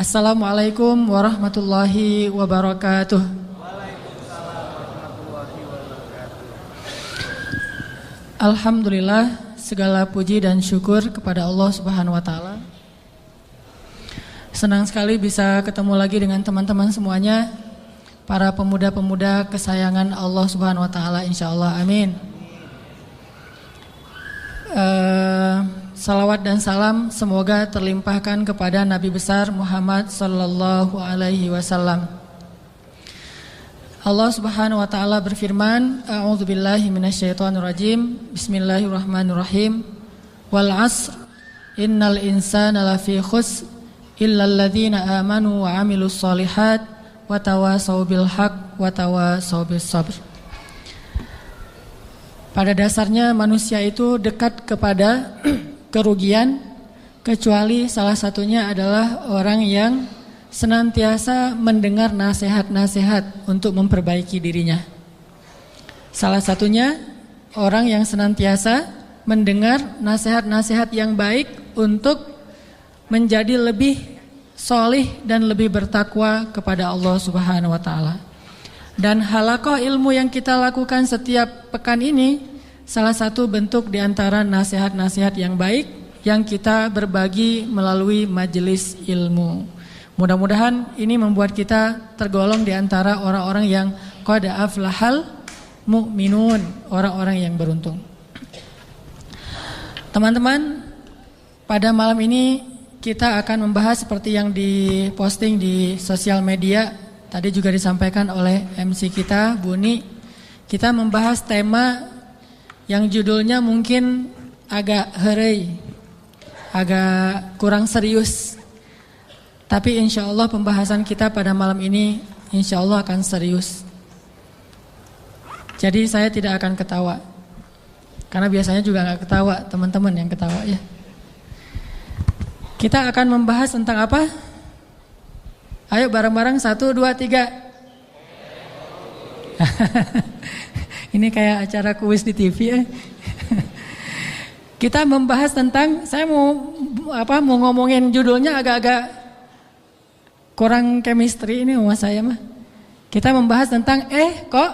Assalamualaikum warahmatullahi wabarakatuh. Waalaikumsalam warahmatullahi wabarakatuh. Alhamdulillah, segala puji dan syukur kepada Allah Subhanahu wa taala. Senang sekali bisa ketemu lagi dengan teman-teman semuanya, para pemuda-pemuda kesayangan Allah Subhanahu wa taala, insyaallah. Amin. Salawat dan salam semoga terlimpahkan kepada Nabi besar Muhammad sallallahu alaihi wasallam. Allah Subhanahu wa taala berfirman, A'udzubillahi minasyaitonirrajim. Bismillahirrahmanirrahim. Wal 'asr innal insana lafi khusr illal ladzina amanu wa 'amilus shalihat wa tawassaw bil haqq wa tawassaw bis sabr. Pada dasarnya manusia itu dekat kepada kerugian, kecuali salah satunya adalah orang yang senantiasa mendengar nasihat-nasihat untuk memperbaiki dirinya. Salah satunya orang yang senantiasa mendengar nasihat-nasihat yang baik untuk menjadi lebih solih dan lebih bertakwa kepada Allah Subhanahu wa taala. Dan halaqah ilmu yang kita lakukan setiap pekan ini salah satu bentuk di antara nasihat-nasihat yang baik yang kita berbagi melalui majelis ilmu. Mudah-mudahan ini membuat kita tergolong di antara orang-orang yang qad aflahal mu'minun, orang-orang yang beruntung. Teman-teman, pada malam ini kita akan membahas seperti yang diposting di sosial media. Tadi juga disampaikan oleh MC kita, Buni. Kita membahas tema yang judulnya mungkin agak herei, agak kurang serius. Tapi insya Allah pembahasan kita pada malam ini insya Allah akan serius. Jadi saya tidak akan ketawa. Karena biasanya juga gak ketawa, teman-teman yang ketawa ya. Kita akan membahas tentang apa? Ayo bareng-bareng 1, 2, 3. Ini kayak acara kuis di TV ya. Kita membahas tentang, saya mau ngomongin judulnya agak-agak kurang chemistry ini sama saya mah. Kita membahas tentang kok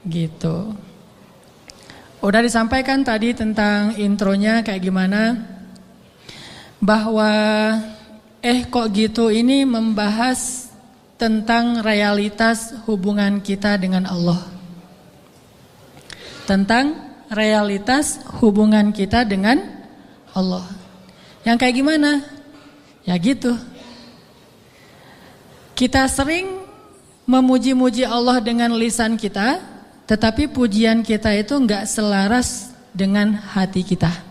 gitu. Udah disampaikan tadi tentang intronya kayak gimana, bahwa kok gitu ini membahas tentang realitas hubungan kita dengan Allah. Tentang realitas hubungan kita dengan Allah. Yang kayak gimana? Ya gitu. Kita sering memuji-muji Allah dengan lisan kita, tetapi pujian kita itu enggak selaras dengan hati kita.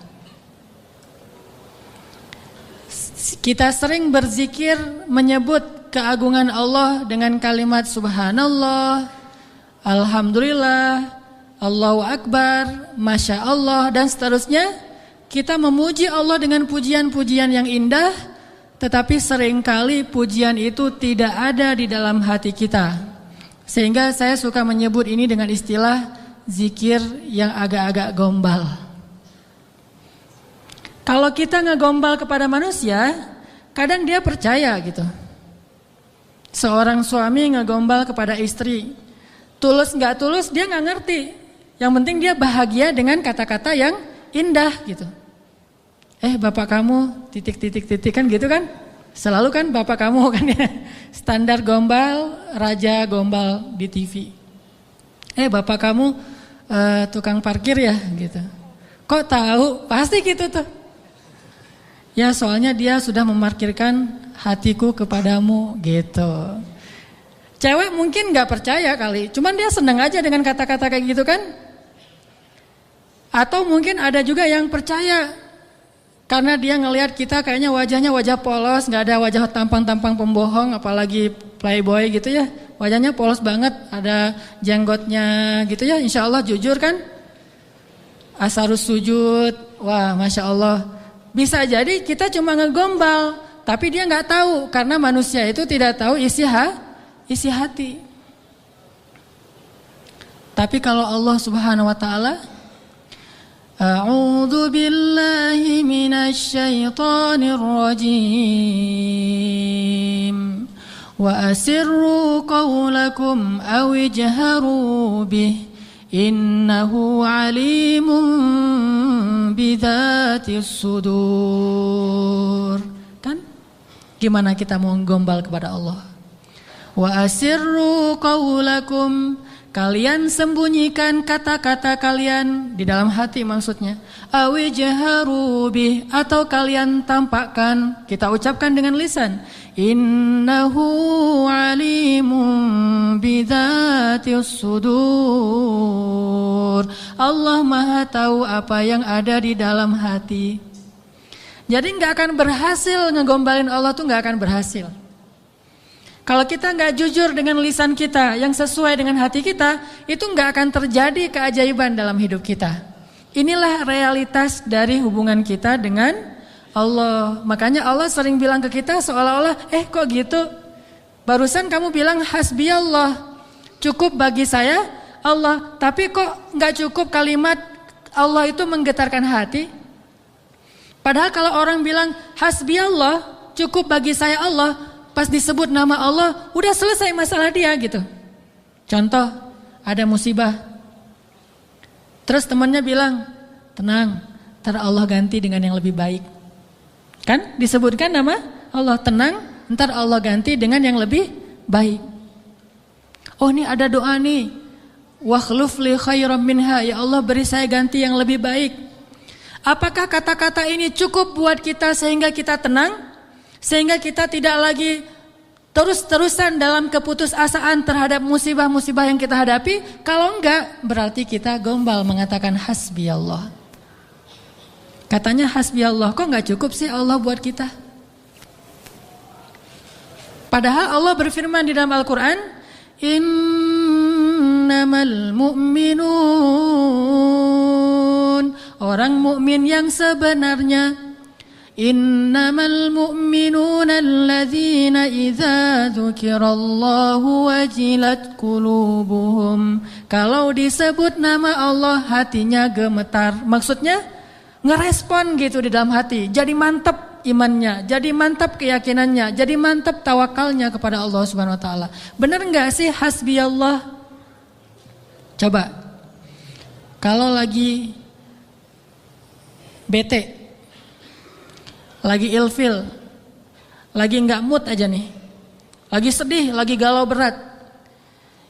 Kita sering berzikir menyebut keagungan Allah dengan kalimat subhanallah, alhamdulillah, Allahu Akbar, Masya Allah dan seterusnya. Kita memuji Allah dengan pujian-pujian yang indah, tetapi seringkali pujian itu tidak ada di dalam hati kita. Sehingga saya suka menyebut ini dengan istilah zikir yang agak-agak gombal. Kalau kita ngegombal kepada manusia, kadang dia percaya gitu. Seorang suami ngegombal kepada istri, tulus nggak tulus dia nggak ngerti. Yang penting dia bahagia dengan kata-kata yang indah gitu. Bapak kamu titik kan gitu kan? Selalu kan bapak kamu kan ya. Standar gombal, raja gombal di TV. Bapak kamu tukang parkir ya gitu. Kok tahu? Pasti gitu tuh. Ya soalnya dia sudah memarkirkan hatiku kepadamu gitu. Cewek mungkin gak percaya kali, cuman dia senang aja dengan kata-kata kayak gitu kan. Atau mungkin ada juga yang percaya, karena dia ngelihat kita kayaknya wajahnya wajah polos, gak ada wajah tampang-tampang pembohong, apalagi playboy gitu ya. Wajahnya polos banget, ada jenggotnya gitu ya, insya Allah jujur kan. Asarus sujud, wah Masya Allah. Bisa jadi kita cuma ngegombal, tapi dia gak tahu, karena manusia itu tidak tahu isi hati. Tapi kalau Allah Subhanahu wa taala, A'udzu billahi minasyaitonir rajim. Wa asirru qawlakum aw ijharu bih innahu alimun bidzatis sudur. Kan? Gimana kita mau gombal kepada Allah? Wa asirru qawlakum, kalian sembunyikan kata-kata kalian di dalam hati maksudnya. Awi jaharu bih, atau kalian tampakkan, kita ucapkan dengan lisan. Innahu alimun bidzatis sudur. Allah Maha tahu apa yang ada di dalam hati. Jadi nggak akan berhasil ngegombalin Allah tuh, nggak akan berhasil. Kalau kita nggak jujur dengan lisan kita yang sesuai dengan hati kita, itu nggak akan terjadi keajaiban dalam hidup kita. Inilah realitas dari hubungan kita dengan Allah. Makanya Allah sering bilang ke kita seolah-olah, kok gitu? Barusan kamu bilang hasbi Allah, cukup bagi saya Allah. Tapi kok nggak cukup kalimat Allah itu menggetarkan hati? Padahal kalau orang bilang hasbi Allah, cukup bagi saya Allah, pas disebut nama Allah, udah selesai masalah dia gitu. Contoh, ada musibah. Terus temannya bilang, tenang, ntar Allah ganti dengan yang lebih baik. Kan disebutkan nama Allah, tenang, ntar Allah ganti dengan yang lebih baik. Oh ini ada doa nih, wakhluf li khairam minha, ya Allah beri saya ganti yang lebih baik. Apakah kata-kata ini cukup buat kita sehingga kita tenang? Sehingga kita tidak lagi terus-terusan dalam keputusasaan terhadap musibah-musibah yang kita hadapi? Kalau enggak, berarti kita gombal mengatakan hasbi Allah. Katanya hasbi Allah, kok enggak cukup sih Allah buat kita? Padahal Allah berfirman di dalam Al-Quran, innamal mu'minun, orang mukmin yang sebenarnya. Innamal mu'minuna alladzina idza dzukirallahu wajilat qulubuhum. Kalau disebut nama Allah hatinya gemetar. Maksudnya ngerespon gitu di dalam hati. Jadi mantap imannya, jadi mantap keyakinannya, jadi mantap tawakalnya kepada Allah Subhanahu wa taala. Benar enggak sih hasbi Allah? Coba. Kalau lagi bete, lagi ilfil, lagi nggak mood aja nih, lagi sedih, lagi galau berat.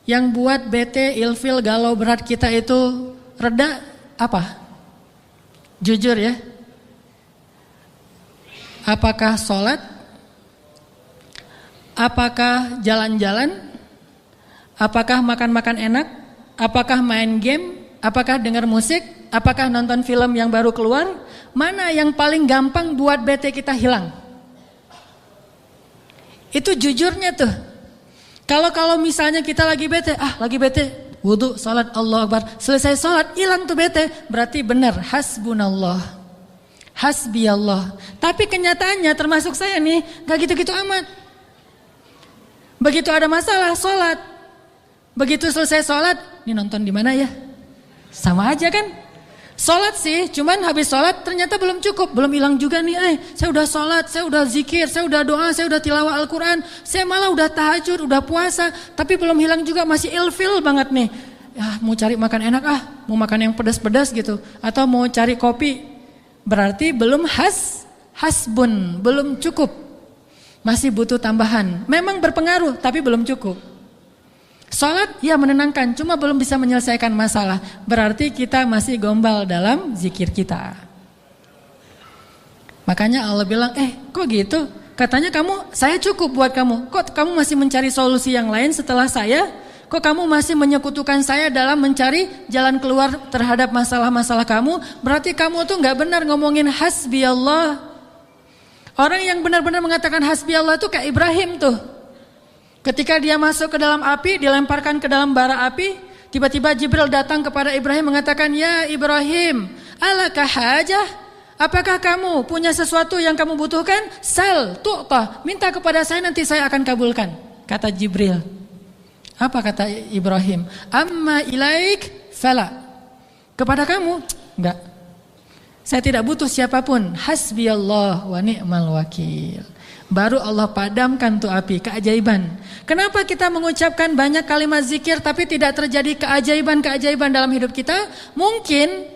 Yang buat bete, ilfil, galau berat kita itu reda apa? Jujur ya. Apakah sholat? Apakah jalan-jalan? Apakah makan-makan enak? Apakah main game? Apakah dengar musik? Apakah nonton film yang baru keluar? Mana yang paling gampang buat bete kita hilang? Itu jujurnya tuh. Kalau misalnya kita lagi bete, wudu, salat, Allah Akbar, selesai salat, hilang tuh bete. Berarti benar, hasbunallah, hasbi Allah. Tapi kenyataannya termasuk saya nih, gak gitu-gitu amat. Begitu ada masalah, salat. Begitu selesai salat, ini nonton di mana ya? Sama aja kan? Sholat sih, cuman habis sholat ternyata belum cukup, belum hilang juga nih. Saya udah sholat, saya udah zikir, saya udah doa, saya udah tilawah Al-Quran, saya malah udah tahajud, udah puasa, tapi belum hilang juga, masih ilfil banget nih. Ya, mau cari makan enak mau makan yang pedas-pedas gitu, atau mau cari kopi, berarti belum hasbun, belum cukup, masih butuh tambahan. Memang berpengaruh, tapi belum cukup. Sholat ya menenangkan, cuma belum bisa menyelesaikan masalah. Berarti kita masih gombal dalam zikir kita. Makanya Allah bilang, kok gitu? Katanya saya cukup buat kamu. Kok kamu masih mencari solusi yang lain setelah saya? Kok kamu masih menyekutukan saya dalam mencari jalan keluar terhadap masalah-masalah kamu? Berarti kamu tuh gak benar ngomongin hasbi Allah. Orang yang benar-benar mengatakan hasbi Allah tuh kayak Ibrahim tuh. Ketika dia masuk ke dalam api, dilemparkan ke dalam bara api, tiba-tiba Jibril datang kepada Ibrahim mengatakan, ya Ibrahim, alaka hajah? Apakah kamu punya sesuatu yang kamu butuhkan? Sal, tu'ta, minta kepada saya nanti saya akan kabulkan. Kata Jibril. Apa kata Ibrahim? Amma ilaik fala. Kepada kamu? Enggak. Saya tidak butuh siapapun. Hasbiyallah wa ni'mal wakil. Baru Allah padamkan tuh api, keajaiban. Kenapa kita mengucapkan banyak kalimat zikir tapi tidak terjadi keajaiban-keajaiban dalam hidup kita? Mungkin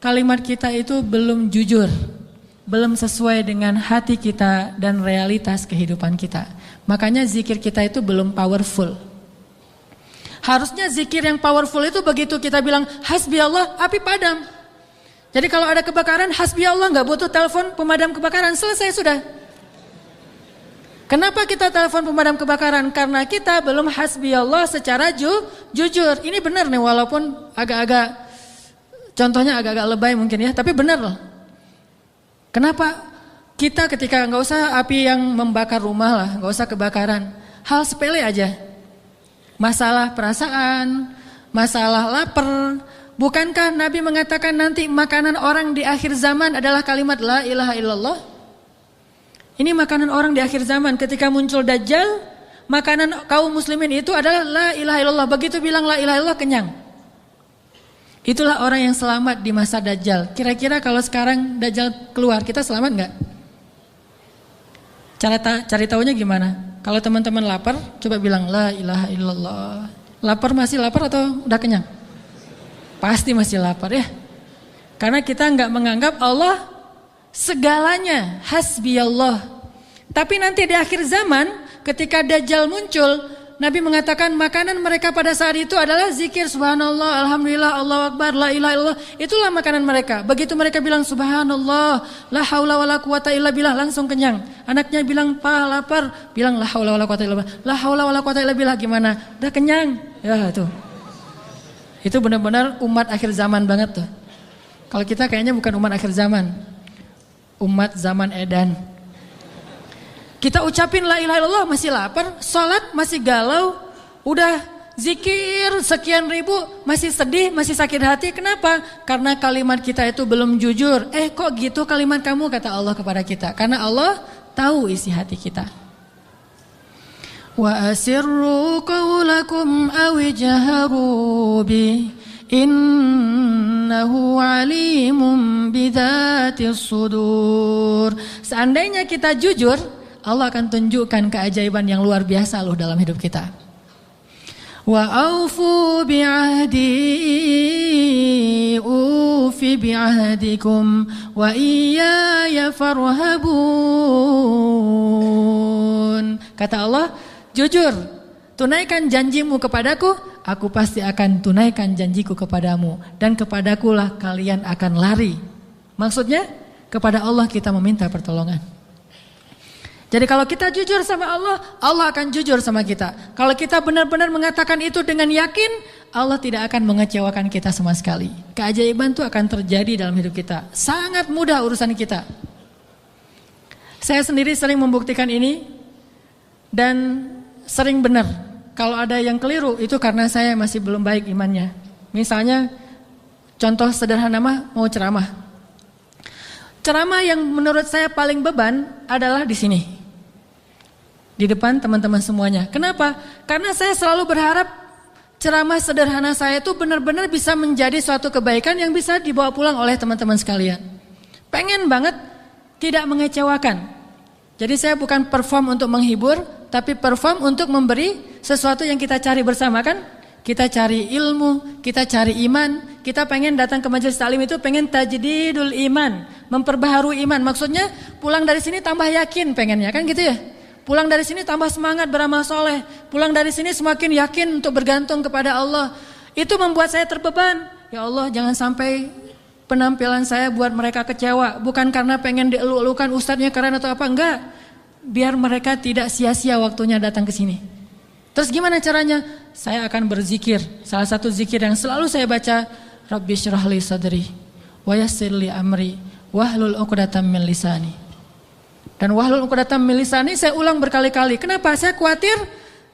kalimat kita itu belum jujur, belum sesuai dengan hati kita dan realitas kehidupan kita. Makanya zikir kita itu belum powerful. Harusnya zikir yang powerful itu begitu kita bilang hasbiyallah, api padam. Jadi kalau ada kebakaran, hasbiyallah, nggak butuh telepon pemadam kebakaran, selesai sudah. Kenapa kita telepon pemadam kebakaran? Karena kita belum hasbiyallah secara jujur. Ini benar nih, walaupun agak-agak, contohnya agak-agak lebay mungkin ya, tapi benar loh. Kenapa kita ketika nggak usah api yang membakar rumah lah, nggak usah kebakaran, hal sepele aja, masalah perasaan, masalah lapar. Bukankah Nabi mengatakan nanti makanan orang di akhir zaman adalah kalimat la ilaha illallah? Ini makanan orang di akhir zaman. Ketika muncul Dajjal, makanan kaum muslimin itu adalah la ilaha illallah. Begitu bilang la ilaha illallah, kenyang. Itulah orang yang selamat di masa Dajjal. Kira-kira kalau sekarang Dajjal keluar, kita selamat nggak? Cari tahunya gimana? Kalau teman-teman lapar, coba bilang la ilaha illallah. Lapar masih lapar atau udah kenyang? Pasti masih lapar ya. Karena kita nggak menganggap Allah segalanya, hasbiyallah. Tapi nanti di akhir zaman ketika Dajjal muncul, Nabi mengatakan makanan mereka pada saat itu adalah zikir subhanallah, alhamdulillah, Allahu akbar, la ilaha illallah. Itulah makanan mereka. Begitu mereka bilang subhanallah, la haula wala quwata illa billah, langsung kenyang. Anaknya bilang pa lapar, bilang la haula wala quwata illa billah. La haula wala quwata illa billah, gimana? Udah kenyang. Ya tuh. Itu benar-benar umat akhir zaman banget tuh. Kalau kita kayaknya bukan umat akhir zaman. Umat zaman edan. Kita ucapin la ilaha illallah masih lapar, sholat masih galau, udah zikir sekian ribu masih sedih, masih sakit hati. Kenapa? Karena kalimat kita itu belum jujur. Kok gitu kalimat kamu, kata Allah kepada kita. Karena Allah tahu isi hati kita. Wa asirru qawlakum aw jaharu bi innahu alimun bidzatis sudur. Seandainya kita jujur, Allah akan tunjukkan keajaiban yang luar biasa loh dalam hidup kita. Wa aufu bi'ahdi ufi bi'ahdikum wa iyaya farhabun. Kata Allah, jujur, tunaikan janjimu kepadaku, aku pasti akan tunaikan janjiku kepadamu, dan kepadakulah kalian akan lari. Maksudnya, kepada Allah kita meminta pertolongan. Jadi kalau kita jujur sama Allah, Allah akan jujur sama kita. Kalau kita benar-benar mengatakan itu dengan yakin, Allah tidak akan mengecewakan kita sama sekali. Keajaiban itu akan terjadi dalam hidup kita. Sangat mudah urusan kita. Saya sendiri sering membuktikan ini dan sering benar. Kalau ada yang keliru itu karena saya masih belum baik imannya. Misalnya contoh sederhana mau ceramah. Ceramah yang menurut saya paling beban adalah di sini. Di depan teman-teman semuanya. Kenapa? Karena saya selalu berharap ceramah sederhana saya itu benar-benar bisa menjadi suatu kebaikan yang bisa dibawa pulang oleh teman-teman sekalian. Pengen banget tidak mengecewakan. Jadi saya bukan perform untuk menghibur, tapi perform untuk memberi sesuatu yang kita cari bersama kan? Kita cari ilmu, kita cari iman, kita pengen datang ke majelis taklim itu pengen tajdidul iman, memperbaharui iman. Maksudnya pulang dari sini tambah yakin pengennya kan gitu ya? Pulang dari sini tambah semangat beramal soleh. Pulang dari sini semakin yakin untuk bergantung kepada Allah. Itu membuat saya terbeban. Ya Allah, jangan sampai penampilan saya buat mereka kecewa. Bukan karena pengen dielu-elukan ustadznya keren atau apa, enggak. Biar mereka tidak sia-sia waktunya datang ke sini. Terus gimana caranya? Saya akan berzikir. Salah satu zikir yang selalu saya baca, Rabbi syrah li sadri wa yassir li amri wahlul 'uqdatam min lisani. Dan wahlul 'uqdatam min lisani saya ulang berkali-kali. Kenapa? Saya khawatir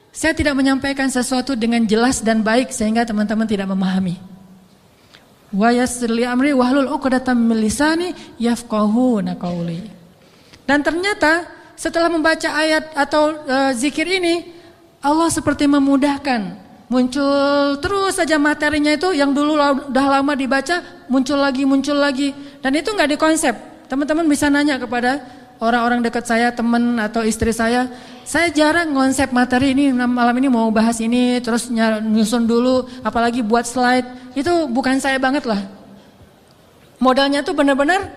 saya tidak menyampaikan sesuatu dengan jelas dan baik sehingga teman-teman tidak memahami. Wa yassir li amri wahlul 'uqdatam min lisani yafqahuna qauli. Dan ternyata setelah membaca ayat atau zikir ini, Allah seperti memudahkan. Muncul terus saja materinya itu yang dulu udah lama dibaca, muncul lagi. Dan itu nggak dikonsep. Teman-teman bisa nanya kepada orang-orang dekat saya, teman atau istri saya jarang konsep materi ini, malam ini mau bahas ini, terus nyusun dulu, apalagi buat slide, itu bukan saya banget lah. Modalnya tuh benar-benar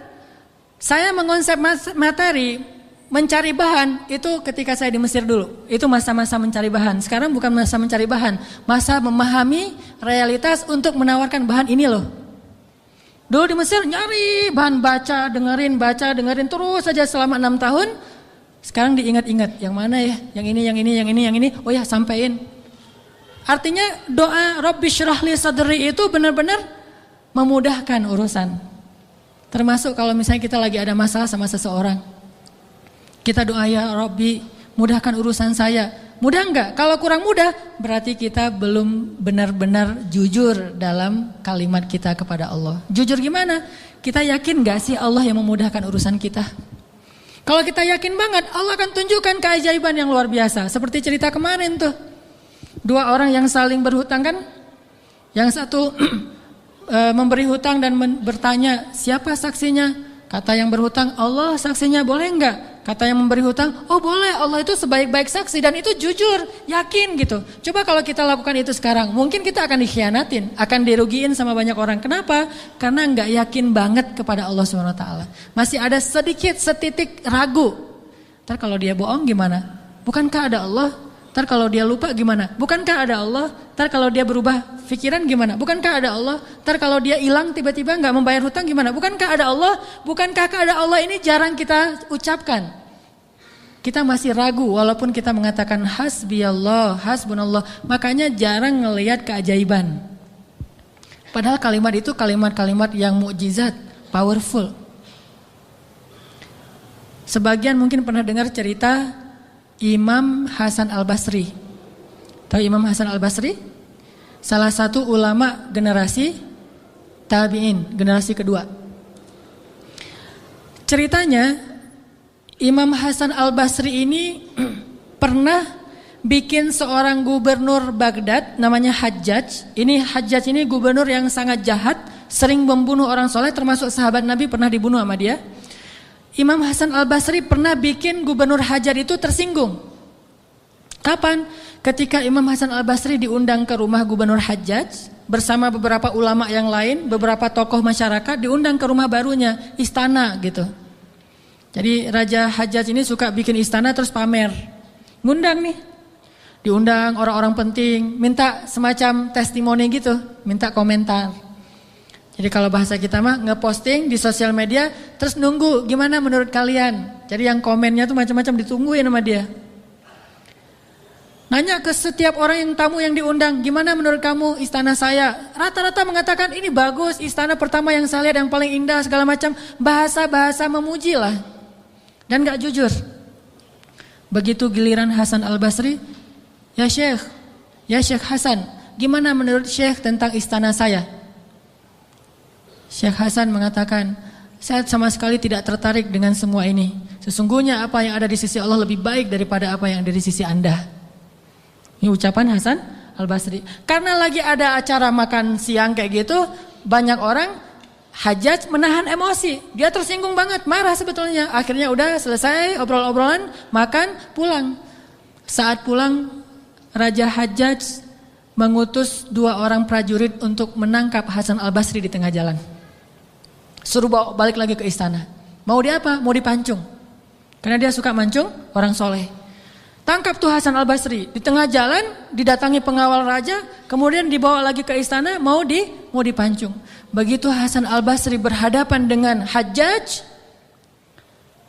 saya mengonsep materi, mencari bahan, itu ketika saya di Mesir dulu. Itu masa-masa mencari bahan. Sekarang bukan masa mencari bahan, masa memahami realitas untuk menawarkan bahan ini loh. Dulu di Mesir nyari bahan, baca, dengerin terus saja selama 6 tahun. Sekarang diingat-ingat, yang mana ya? Yang ini. Oh ya, sampein. Artinya doa Rabbi syrah li sadri itu benar-benar memudahkan urusan. Termasuk kalau misalnya kita lagi ada masalah sama seseorang. Kita doa, ya Rabbi, mudahkan urusan saya. Mudah enggak? Kalau kurang mudah, berarti kita belum benar-benar jujur dalam kalimat kita kepada Allah. Jujur gimana? Kita yakin enggak sih Allah yang memudahkan urusan kita? Kalau kita yakin banget, Allah akan tunjukkan keajaiban yang luar biasa. Seperti cerita kemarin tuh. 2 orang yang saling berhutang kan? Yang satu memberi hutang dan bertanya, siapa saksinya? Kata yang berhutang, Allah saksinya, boleh enggak? Kata yang memberi hutang, oh boleh, Allah itu sebaik-baik saksi dan itu jujur, yakin gitu. Coba kalau kita lakukan itu sekarang, mungkin kita akan dikhianatin, akan dirugiin sama banyak orang. Kenapa? Karena enggak yakin banget kepada Allah SWT. Masih ada setitik ragu. Ntar kalau dia bohong gimana? Bukankah ada Allah? Ntar kalau dia lupa gimana? Bukankah ada Allah? Ntar kalau dia berubah pikiran gimana? Bukankah ada Allah? Ntar kalau dia hilang tiba-tiba nggak membayar hutang gimana? Bukankah ada Allah? Bukankah ada Allah ini jarang kita ucapkan? Kita masih ragu walaupun kita mengatakan hasbiyallah, hasbunallah. Makanya jarang ngelihat keajaiban. Padahal kalimat itu kalimat-kalimat yang mukjizat, powerful. Sebagian mungkin pernah dengar cerita Imam Hasan Al-Basri. Tahu Imam Hasan Al-Basri? Salah satu ulama generasi tabi'in, generasi kedua. Ceritanya Imam Hasan Al-Basri ini pernah bikin seorang gubernur Baghdad namanya Hajjaj. Hajjaj ini gubernur yang sangat jahat, sering membunuh orang soleh, termasuk sahabat Nabi pernah dibunuh sama dia. Imam Hasan Al-Basri pernah bikin gubernur Hajar itu tersinggung. Kapan? Ketika Imam Hasan Al-Basri diundang ke rumah gubernur Hajjaj bersama beberapa ulama yang lain, beberapa tokoh masyarakat diundang ke rumah barunya, istana gitu. Jadi Raja Hajjaj ini suka bikin istana terus pamer. Ngundang nih. Diundang orang-orang penting, minta semacam testimoni gitu, minta komentar. Jadi kalau bahasa kita mah ngeposting di sosial media terus nunggu gimana menurut kalian. Jadi yang komennya tuh macam-macam ditungguin sama dia. Nanya ke setiap orang yang tamu yang diundang, gimana menurut kamu istana saya? Rata-rata mengatakan ini bagus, istana pertama yang saya lihat yang paling indah segala macam. Bahasa-bahasa memuji lah. Dan gak jujur. Begitu giliran Hasan Al-Basri, ya Syekh Hasan, gimana menurut Syekh tentang istana saya? Syekh Hasan mengatakan, saya sama sekali tidak tertarik dengan semua ini. Sesungguhnya apa yang ada di sisi Allah lebih baik daripada apa yang ada di sisi Anda. Ini ucapan Hasan Al-Basri. Karena lagi ada acara makan siang kayak gitu, banyak orang Hajjaj menahan emosi. Dia tersinggung banget, marah sebetulnya. Akhirnya udah selesai obrol-obrolan, makan, pulang. Saat pulang, Raja Hajjaj mengutus 2 orang prajurit untuk menangkap Hasan Al-Basri di tengah jalan. Suruh bawa balik lagi ke istana. Mau dia apa? Mau dipancung. Karena dia suka mancung orang soleh. Tangkap tuh Hasan Al-Basri. Di tengah jalan didatangi pengawal raja. Kemudian dibawa lagi ke istana mau dipancung. Begitu Hasan Al-Basri berhadapan dengan Hajjaj.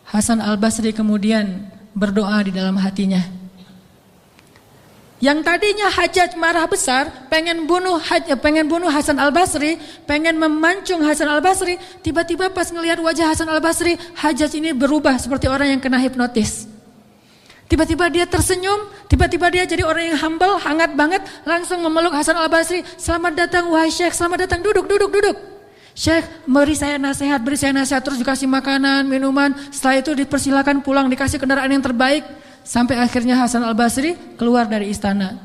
Hasan Al-Basri kemudian berdoa di dalam hatinya. Yang tadinya Hajjaj marah besar, pengen bunuh Hasan Al-Basri, pengen memancung Hasan Al-Basri, tiba-tiba pas ngelihat wajah Hasan Al-Basri, Hajjaj ini berubah seperti orang yang kena hipnotis. Tiba-tiba dia tersenyum, tiba-tiba dia jadi orang yang humble, hangat banget, langsung memeluk Hasan Al-Basri. Selamat datang wahai Syekh, selamat datang, duduk. Syekh, beri saya nasihat, terus dikasih makanan, minuman, setelah itu dipersilakan pulang, dikasih kendaraan yang terbaik. Sampai akhirnya Hasan Al-Basri keluar dari istana.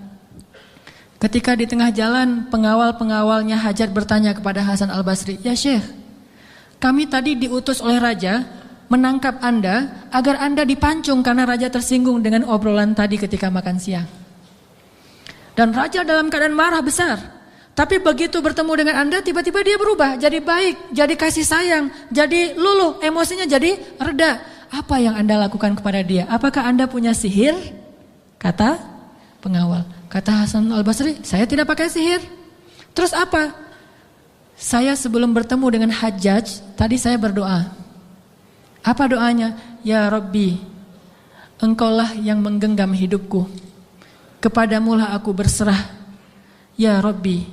Ketika di tengah jalan, pengawal-pengawalnya Hajjaj bertanya kepada Hasan Al-Basri, ya Syekh, kami tadi diutus oleh raja menangkap Anda agar Anda dipancung karena raja tersinggung dengan obrolan tadi ketika makan siang. Dan raja dalam keadaan marah besar. Tapi begitu bertemu dengan Anda, tiba-tiba dia berubah, jadi baik, jadi kasih sayang, jadi luluh, emosinya jadi reda. Apa yang Anda lakukan kepada dia? Apakah Anda punya sihir? Kata pengawal. Kata Hasan Al-Basri, saya tidak pakai sihir. Terus apa? Saya sebelum bertemu dengan Hajjaj, tadi saya berdoa. Apa doanya? Ya Rabbi, Engkaulah yang menggenggam hidupku. Kepadamulah aku berserah. Ya Rabbi,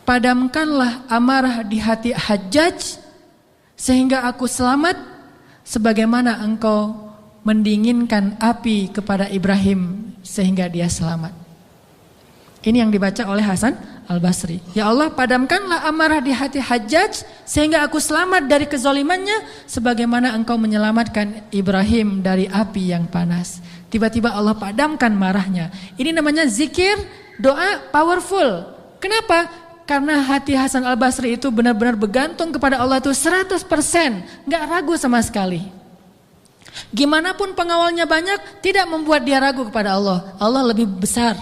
padamkanlah amarah di hati Hajjaj sehingga aku selamat sebagaimana Engkau mendinginkan api kepada Ibrahim sehingga dia selamat. Ini yang dibaca oleh Hasan Al-Basri. Ya Allah, padamkanlah amarah di hati Hajjaj sehingga aku selamat dari kezalimannya sebagaimana Engkau menyelamatkan Ibrahim dari api yang panas. Tiba-tiba Allah padamkan marahnya. Ini namanya zikir, doa powerful. Kenapa? Karena hati Hasan Al-Basri itu benar-benar bergantung kepada Allah itu 100%, gak ragu sama sekali. Gimana pun pengawalnya banyak, tidak membuat dia ragu kepada Allah. Allah lebih besar.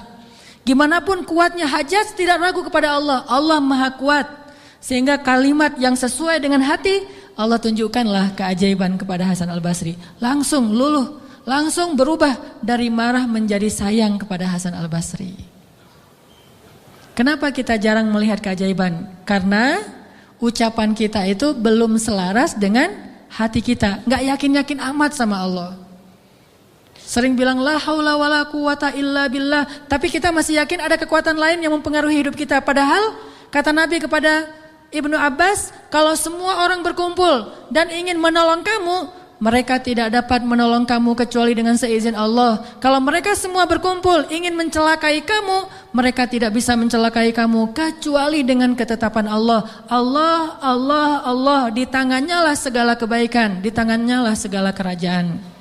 Gimana pun kuatnya Hajjaj, tidak ragu kepada Allah. Allah maha kuat. Sehingga kalimat yang sesuai dengan hati, Allah tunjukkanlah keajaiban kepada Hasan Al-Basri. Langsung luluh, langsung berubah dari marah menjadi sayang kepada Hasan Al-Basri. Kenapa kita jarang melihat keajaiban? Karena ucapan kita itu belum selaras dengan hati kita, gak yakin-yakin amat sama Allah. Sering bilang la haula wala quwata illa billah, tapi kita masih yakin ada kekuatan lain yang mempengaruhi hidup kita. Padahal kata Nabi kepada Ibnu Abbas, kalau semua orang berkumpul dan ingin menolong kamu, mereka tidak dapat menolong kamu kecuali dengan seizin Allah. Kalau mereka semua berkumpul ingin mencelakai kamu, mereka tidak bisa mencelakai kamu kecuali dengan ketetapan Allah. Allah, Allah, Allah, di tangannya lah segala kebaikan, di tangannya lah segala kerajaan.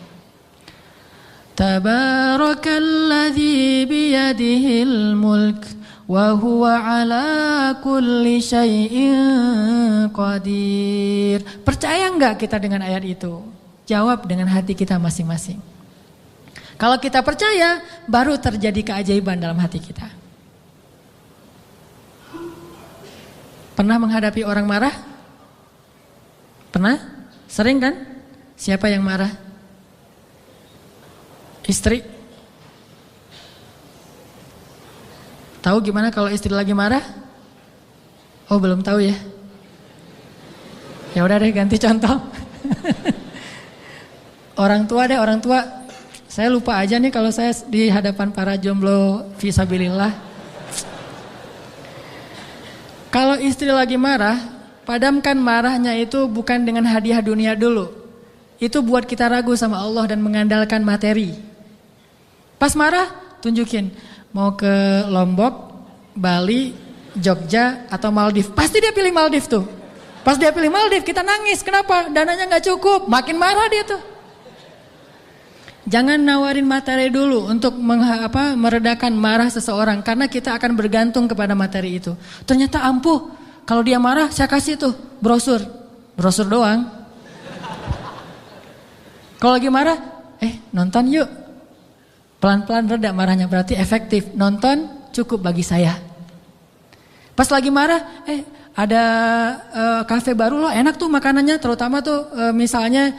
Tabarakalladzi biyadihil mulk wa huwa ala kulli syai'in qadir. Percaya enggak kita dengan ayat itu? Jawab dengan hati kita masing-masing. Kalau kita percaya, baru terjadi keajaiban dalam hati kita. Pernah menghadapi orang marah? Pernah? Sering kan? Siapa yang marah? Istri. Tahu gimana kalau istri lagi marah? Oh, belum tahu ya. Ya udah deh, ganti contoh. Orang tua deh, orang tua. Saya lupa aja nih kalau saya di hadapan para jomblo fisabilillah. Kalau istri lagi marah, padamkan marahnya itu bukan dengan hadiah dunia dulu. Itu buat kita ragu sama Allah dan mengandalkan materi. Pas marah, tunjukin mau ke Lombok, Bali, Jogja atau Maldives. Pasti dia pilih Maldives tuh. Pas dia pilih Maldives, kita nangis. Kenapa? Dananya gak cukup. Makin marah dia tuh. Jangan nawarin materi dulu untuk meredakan marah seseorang, karena kita akan bergantung kepada materi itu. Ternyata ampuh, kalau dia marah saya kasih tuh brosur doang. Kalau lagi marah, nonton yuk. Pelan-pelan reda marahnya, berarti efektif. Nonton cukup bagi saya. Pas lagi marah, ada kafe baru loh, enak tuh makanannya, terutama tuh misalnya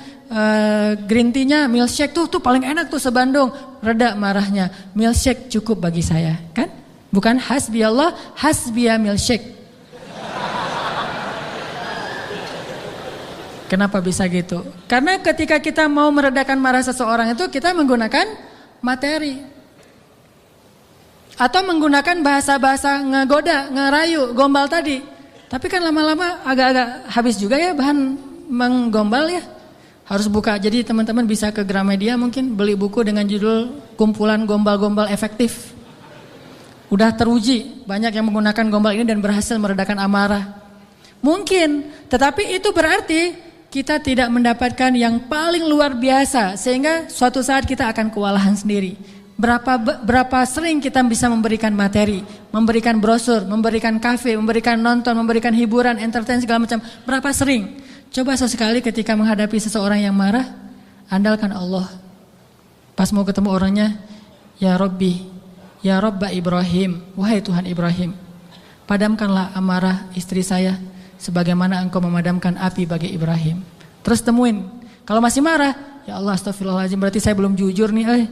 green tea-nya, milkshake tuh paling enak tuh se-Bandung. Reda marahnya, milkshake cukup bagi saya, kan? Bukan hasbi Allah, hasbiya milkshake. Kenapa bisa gitu? Karena ketika kita mau meredakan marah seseorang itu kita menggunakan materi. Atau menggunakan bahasa-bahasa ngegoda, ngerayu, gombal tadi. Tapi kan lama-lama agak-agak habis juga ya bahan menggombal ya. Harus buka, jadi teman-teman bisa ke Gramedia mungkin beli buku dengan judul Kumpulan Gombal-Gombal Efektif. Udah teruji, banyak yang menggunakan gombal ini dan berhasil meredakan amarah. Mungkin, tetapi itu berarti kita tidak mendapatkan yang paling luar biasa, sehingga suatu saat kita akan kewalahan sendiri. Berapa sering kita bisa memberikan materi, memberikan brosur, memberikan kafe, memberikan nonton, memberikan hiburan, entertain segala macam. Berapa sering? Coba sesekali ketika menghadapi seseorang yang marah, andalkan Allah. Pas mau ketemu orangnya, ya Rabbi, ya Rabba Ibrahim, wahai Tuhan Ibrahim, padamkanlah amarah istri saya sebagaimana engkau memadamkan api bagi Ibrahim. Terus temuin, kalau masih marah, ya Allah astagfirullahaladzim, berarti saya belum jujur nih.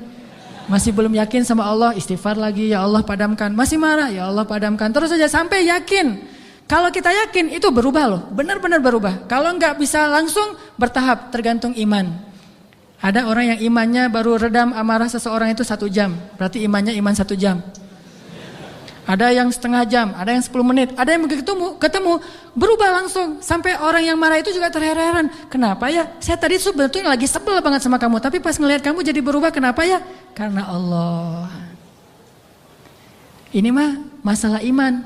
Masih belum yakin sama Allah, istighfar lagi, ya Allah padamkan. Masih marah, ya Allah padamkan. Terus saja sampai yakin. Kalau kita yakin itu berubah loh, benar-benar berubah. Kalau enggak bisa langsung, bertahap, tergantung iman. Ada orang yang imannya baru redam amarah seseorang itu 1 jam, berarti imannya iman 1 jam. Ada yang setengah jam, ada yang 10 menit, ada yang ketemu berubah langsung. Sampai orang yang marah itu juga terheran-heran. Kenapa ya? Saya tadi sebetulnya lagi sebel banget sama kamu, tapi pas ngelihat kamu jadi berubah, kenapa ya? Karena Allah. Ini mah masalah iman,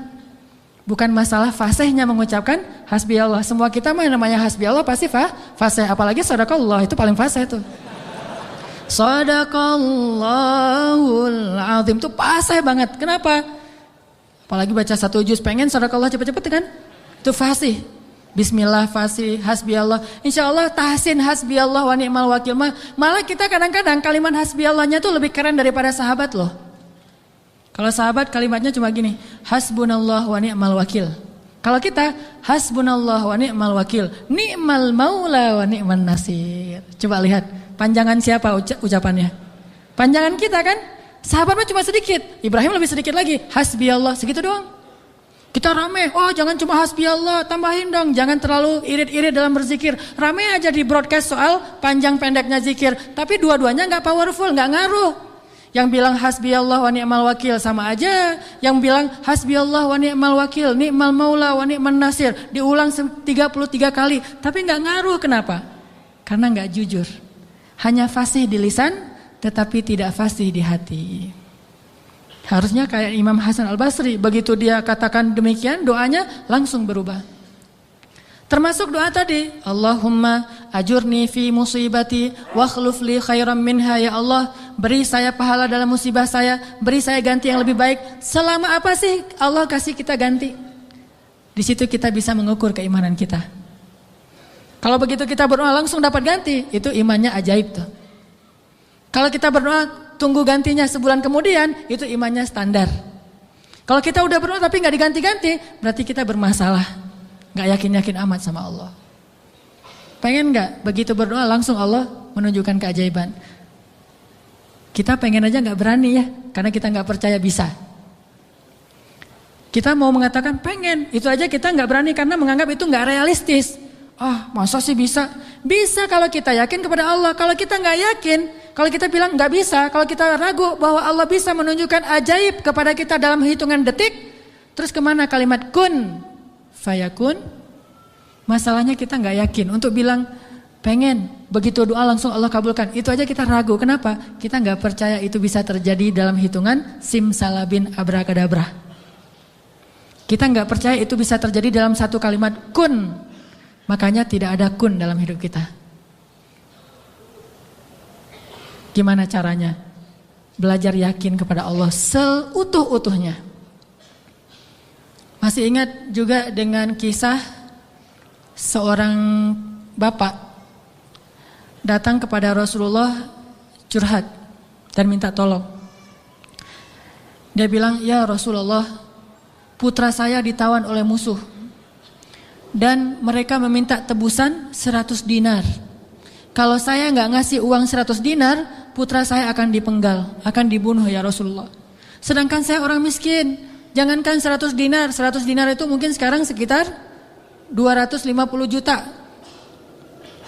bukan masalah fasihnya mengucapkan hasbi Allah. Semua kita mah yang namanya hasbi Allah pasti fasih, apalagi sadaqallah itu paling fasih tuh. Sadaqallahul azim itu fasih banget. Kenapa? Apalagi baca 1 juz pengen sadaqallah cepet-cepet kan? Itu fasih. Bismillah fasih, hasbi Allah. Insya Allah tahsin hasbi Allah wa ni'mal wakil. Malah kita kadang-kadang kalimat hasbi Allahnya tuh lebih keren daripada sahabat loh. Kalau sahabat kalimatnya cuma gini, hasbunallah wa ni'mal wakil. Kalau kita hasbunallah wa ni'mal wakil, ni'mal maula wa ni'man nasir. Coba lihat, panjangan siapa ucapannya? Panjangan kita kan? Sahabatnya cuma sedikit, Ibrahim lebih sedikit lagi, hasbi Allah, segitu doang. Kita rame, oh jangan cuma hasbi Allah, tambahin dong, jangan terlalu irit-irit dalam berzikir. Rame aja di broadcast soal panjang pendeknya zikir, tapi dua-duanya gak powerful, gak ngaruh. Yang bilang hasbi Allah wa ni'mal wakil sama aja, yang bilang hasbi Allah wa ni'mal wakil, ni'mal maula wa ni'man nasir, diulang 33 kali, tapi gak ngaruh. Kenapa? Karena gak jujur. Hanya fasih di lisan, tetapi tidak fasih di hati. Harusnya kayak Imam Hasan Al-Basri, begitu dia katakan demikian, doanya langsung berubah. Termasuk doa tadi, Allahumma ajurni fi musibati wa akhluf li khairan minha, ya Allah, beri saya pahala dalam musibah saya, beri saya ganti yang lebih baik. Selama apa sih Allah kasih kita ganti? Di situ kita bisa mengukur keimanan kita. Kalau begitu kita berdoa langsung dapat ganti, itu imannya ajaib tuh. Kalau kita berdoa tunggu gantinya sebulan kemudian, itu imannya standar. Kalau kita udah berdoa tapi gak diganti-ganti, berarti kita bermasalah, gak yakin-yakin amat sama Allah. Pengen gak begitu berdoa langsung Allah menunjukkan keajaiban? Kita pengen aja gak berani ya, karena kita gak percaya bisa. Kita mau mengatakan pengen, itu aja kita gak berani karena menganggap itu gak realistis. Masa sih bisa? Bisa kalau kita yakin kepada Allah. Kalau kita gak yakin, kalau kita bilang nggak bisa, kalau kita ragu bahwa Allah bisa menunjukkan ajaib kepada kita dalam hitungan detik, terus kemana kalimat kun fayakun? Masalahnya kita nggak yakin untuk bilang pengen, begitu doa langsung Allah kabulkan. Itu aja kita ragu. Kenapa? Kita nggak percaya itu bisa terjadi dalam hitungan simsalabin abrakadabra. Kita nggak percaya itu bisa terjadi dalam satu kalimat kun. Makanya tidak ada kun dalam hidup kita. Gimana caranya? Belajar yakin kepada Allah seutuh-utuhnya. Masih ingat juga dengan kisah seorang bapak datang kepada Rasulullah curhat dan minta tolong. Dia bilang, ya Rasulullah, putra saya ditawan oleh musuh dan mereka meminta tebusan 100 dinar. Kalau saya nggak ngasih uang 100 dinar, putra saya akan dipenggal, akan dibunuh ya Rasulullah. Sedangkan saya orang miskin, jangankan 100 dinar, 100 dinar itu mungkin sekarang sekitar 250 juta.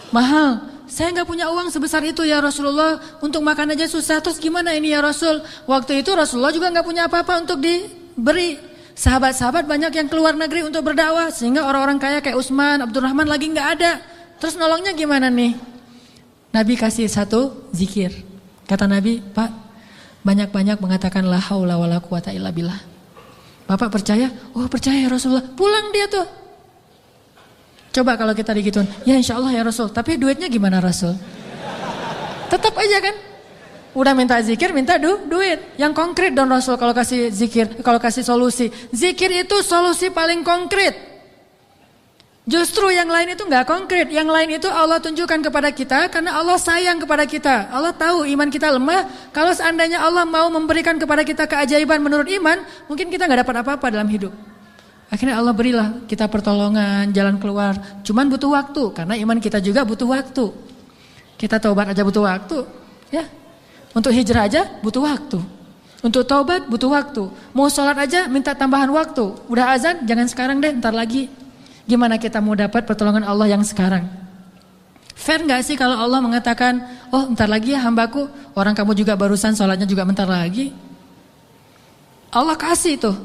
Mahal, saya nggak punya uang sebesar itu ya Rasulullah, untuk makan aja susah, terus gimana ini ya Rasul? Waktu itu Rasulullah juga nggak punya apa-apa untuk diberi. Sahabat-sahabat banyak yang keluar negeri untuk berdakwah, sehingga orang-orang kaya kayak Utsman, Abdurrahman lagi nggak ada. Terus nolongnya gimana nih? Nabi kasih satu zikir. Kata Nabi, Pak, banyak-banyak mengatakan la haula wala quwata illa billah. Bapak percaya? Oh percaya ya Rasulullah. Pulang dia tuh. Coba kalau kita digituin, ya insya Allah ya Rasul. Tapi duitnya gimana Rasul? Tetap aja kan? Udah minta zikir, minta duit. Yang konkret dong Rasul kalau kasih zikir, kalau kasih solusi. Zikir itu solusi paling konkret. Justru yang lain itu nggak konkret. Yang lain itu Allah tunjukkan kepada kita karena Allah sayang kepada kita. Allah tahu iman kita lemah. Kalau seandainya Allah mau memberikan kepada kita keajaiban menurut iman, mungkin kita nggak dapat apa-apa dalam hidup. Akhirnya Allah berilah kita pertolongan, jalan keluar. Cuman butuh waktu karena iman kita juga butuh waktu. Kita taubat aja butuh waktu, ya. Untuk hijrah aja butuh waktu. Untuk taubat butuh waktu. Mau sholat aja minta tambahan waktu. Udah azan, jangan sekarang deh, ntar lagi. Gimana kita mau dapat pertolongan Allah yang sekarang? Fair gak sih kalau Allah mengatakan, oh ntar lagi ya hambaku, orang kamu juga barusan sholatnya juga bentar lagi. Allah kasih tuh.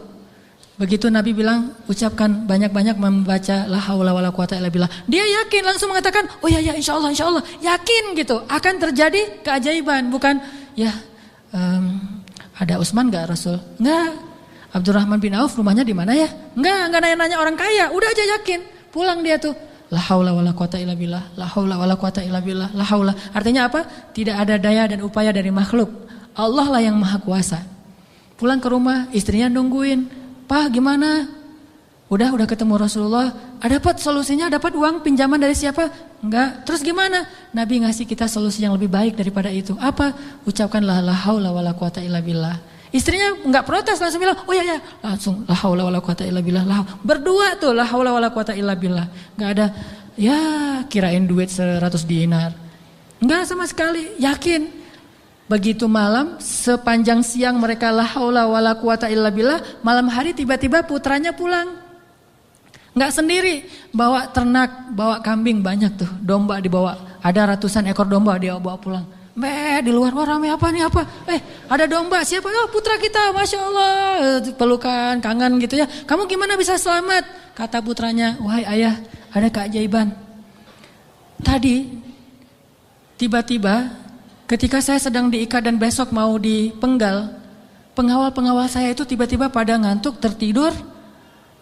Begitu Nabi bilang, ucapkan banyak-banyak membaca la haula wala quwata illa billah. Dia yakin langsung mengatakan, oh ya insya Allah, yakin gitu. Akan terjadi keajaiban, bukan ya ada Utsman gak Rasul? Enggak. Abdurrahman bin Auf rumahnya di mana ya? Enggak nanya-nanya orang kaya, udah aja yakin. Pulang dia tuh, la haula wala quwata illa billah, la haula wala quwata illa billah, la haula. Artinya apa? Tidak ada daya dan upaya dari makhluk. Allah lah yang maha kuasa. Pulang ke rumah, istrinya nungguin. Pak gimana? Udah ketemu Rasulullah. Dapat solusinya, dapat uang pinjaman dari siapa? Enggak. Terus gimana? Nabi ngasih kita solusi yang lebih baik daripada itu. Apa? Ucapkanlah la haula wala quwata illa billah. Istrinya enggak protes, langsung bilang, oh ya, langsung la haula wala quwata illa billah. Berdua tuh la haula wala quwata illa billah. Enggak ada ya kirain duit 100 dinar. Enggak sama sekali, yakin. Begitu malam, sepanjang siang mereka la haula wala quwata illa billah, malam hari tiba-tiba putranya pulang. Enggak sendiri, bawa ternak, bawa kambing banyak tuh, domba dibawa. Ada ratusan ekor domba dia bawa pulang. Di luar, wah rame apa nih apa? Ada domba, siapa? Oh putra kita, Masya Allah. Pelukan, kangen gitu ya. Kamu gimana bisa selamat? Kata putranya, wahai ayah, ada keajaiban. Tadi, tiba-tiba ketika saya sedang diikat dan besok mau dipenggal, pengawal-pengawal saya itu tiba-tiba pada ngantuk, tertidur.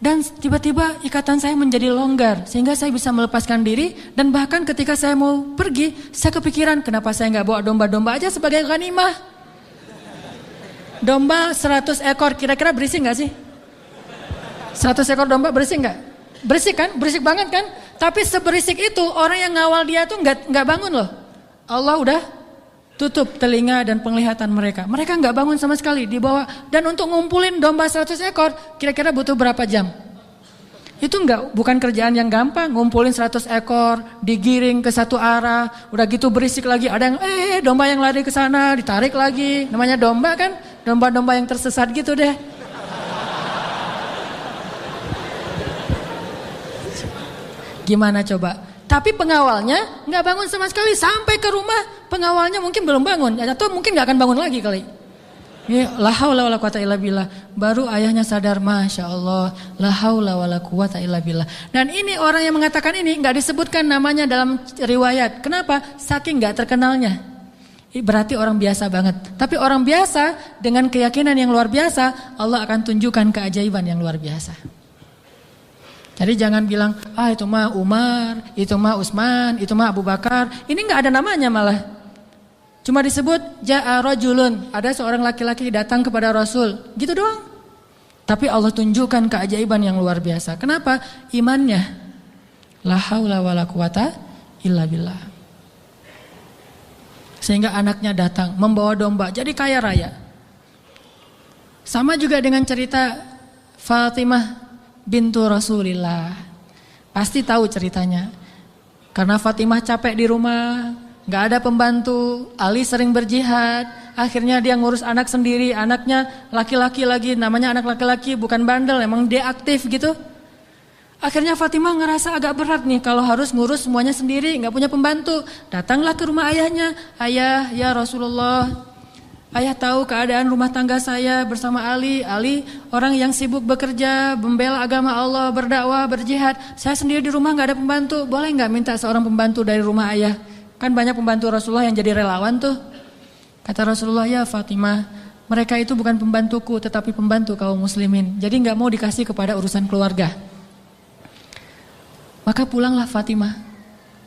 Dan tiba-tiba ikatan saya menjadi longgar sehingga saya bisa melepaskan diri. Dan bahkan ketika saya mau pergi, saya kepikiran kenapa saya gak bawa domba-domba aja sebagai ghanimah. Domba 100 ekor kira-kira berisik gak sih? 100 ekor domba berisik gak? Berisik kan? Berisik banget kan? Tapi seberisik itu orang yang ngawal dia tuh gak bangun loh. Allah udah tutup telinga dan penglihatan mereka. Mereka nggak bangun sama sekali, dibawa. Dan untuk ngumpulin domba 100 ekor, kira-kira butuh berapa jam? Itu bukan kerjaan yang gampang. Ngumpulin 100 ekor, digiring ke satu arah, udah gitu berisik lagi. Ada yang domba yang lari ke sana, ditarik lagi. Namanya domba kan, domba-domba yang tersesat gitu deh. Gimana coba? Tapi pengawalnya nggak bangun sama sekali sampai ke rumah. Pengawalnya mungkin belum bangun atau mungkin nggak akan bangun lagi kali. Ya, la haula wala quwata illa billah. Baru ayahnya sadar, Masya Allah, la haula wala quwata illa billah. Dan ini orang yang mengatakan ini nggak disebutkan namanya dalam riwayat. Kenapa? Saking nggak terkenalnya. Berarti orang biasa banget. Tapi orang biasa dengan keyakinan yang luar biasa, Allah akan tunjukkan keajaiban yang luar biasa. Jadi jangan bilang, itu mah Umar, itu mah Utsman, itu mah Abu Bakar. Ini nggak ada namanya malah. Cuma disebut ja'a rajulun, ada seorang laki-laki datang kepada Rasul, gitu doang. Tapi Allah tunjukkan keajaiban yang luar biasa. Kenapa? Imannya. La haula wala quwata illa billah. Sehingga anaknya datang membawa domba, jadi kaya raya. Sama juga dengan cerita Fatimah bintu Rasulillah. Pasti tahu ceritanya. Karena Fatimah capek di rumah, gak ada pembantu, Ali sering berjihad, akhirnya dia ngurus anak sendiri, anaknya laki-laki lagi, namanya anak laki-laki, bukan bandel, emang dia aktif gitu. Akhirnya Fatimah ngerasa agak berat nih kalau harus ngurus semuanya sendiri, gak punya pembantu. Datanglah ke rumah ayahnya, ayah ya Rasulullah, ayah tahu keadaan rumah tangga saya bersama Ali. Ali orang yang sibuk bekerja, membela agama Allah, berdakwah, berjihad. Saya sendiri di rumah gak ada pembantu. Boleh gak minta seorang pembantu dari rumah ayah? Kan banyak pembantu Rasulullah yang jadi relawan tuh. Kata Rasulullah, ya Fatimah, mereka itu bukan pembantuku tetapi pembantu kaum muslimin. Jadi gak mau dikasih kepada urusan keluarga. Maka pulanglah Fatimah.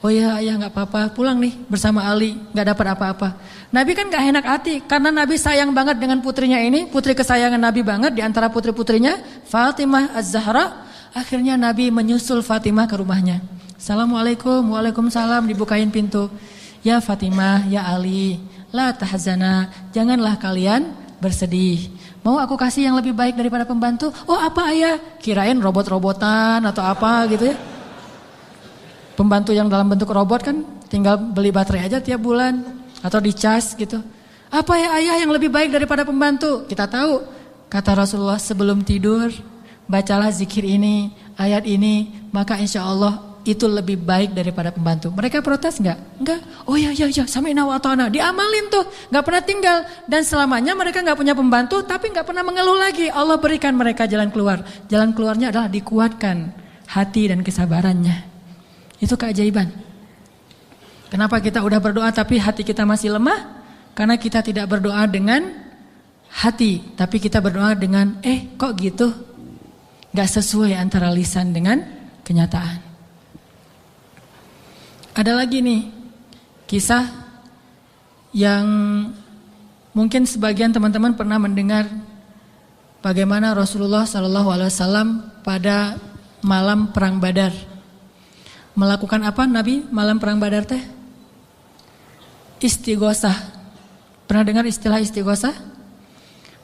Oh ya ayah nggak apa-apa, pulang nih bersama Ali, nggak dapat apa-apa. Nabi kan nggak enak hati karena Nabi sayang banget dengan putrinya ini, putri kesayangan Nabi banget di antara putri-putrinya, Fatimah Az-Zahra. Akhirnya Nabi menyusul Fatimah ke rumahnya. Assalamualaikum, waalaikumsalam, dibukain pintu. Ya Fatimah, ya Ali, la tahzana, janganlah kalian bersedih. Mau aku kasih yang lebih baik daripada pembantu? Oh apa ayah? Kirain robot-robotan atau apa gitu ya. Pembantu yang dalam bentuk robot kan tinggal beli baterai aja tiap bulan. Atau dicas gitu. Apa ya ayah yang lebih baik daripada pembantu? Kita tahu, kata Rasulullah sebelum tidur, bacalah zikir ini, ayat ini, maka insya Allah itu lebih baik daripada pembantu. Mereka protes enggak? Enggak. Oh ya, sami'na wa ata'na. Diamalin tuh, enggak pernah tinggal. Dan selamanya mereka enggak punya pembantu, tapi enggak pernah mengeluh lagi. Allah berikan mereka jalan keluar. Jalan keluarnya adalah dikuatkan hati dan kesabarannya. Itu keajaiban. Kenapa kita udah berdoa tapi hati kita masih lemah? Karena kita tidak berdoa dengan hati, tapi kita berdoa dengan kok gitu? Gak sesuai antara lisan dengan kenyataan. Ada lagi nih kisah yang mungkin sebagian teman-teman pernah mendengar bagaimana Rasulullah SAW pada malam perang Badar melakukan apa Nabi malam perang Badar teh? Istighosah. Pernah dengar istilah istighosah?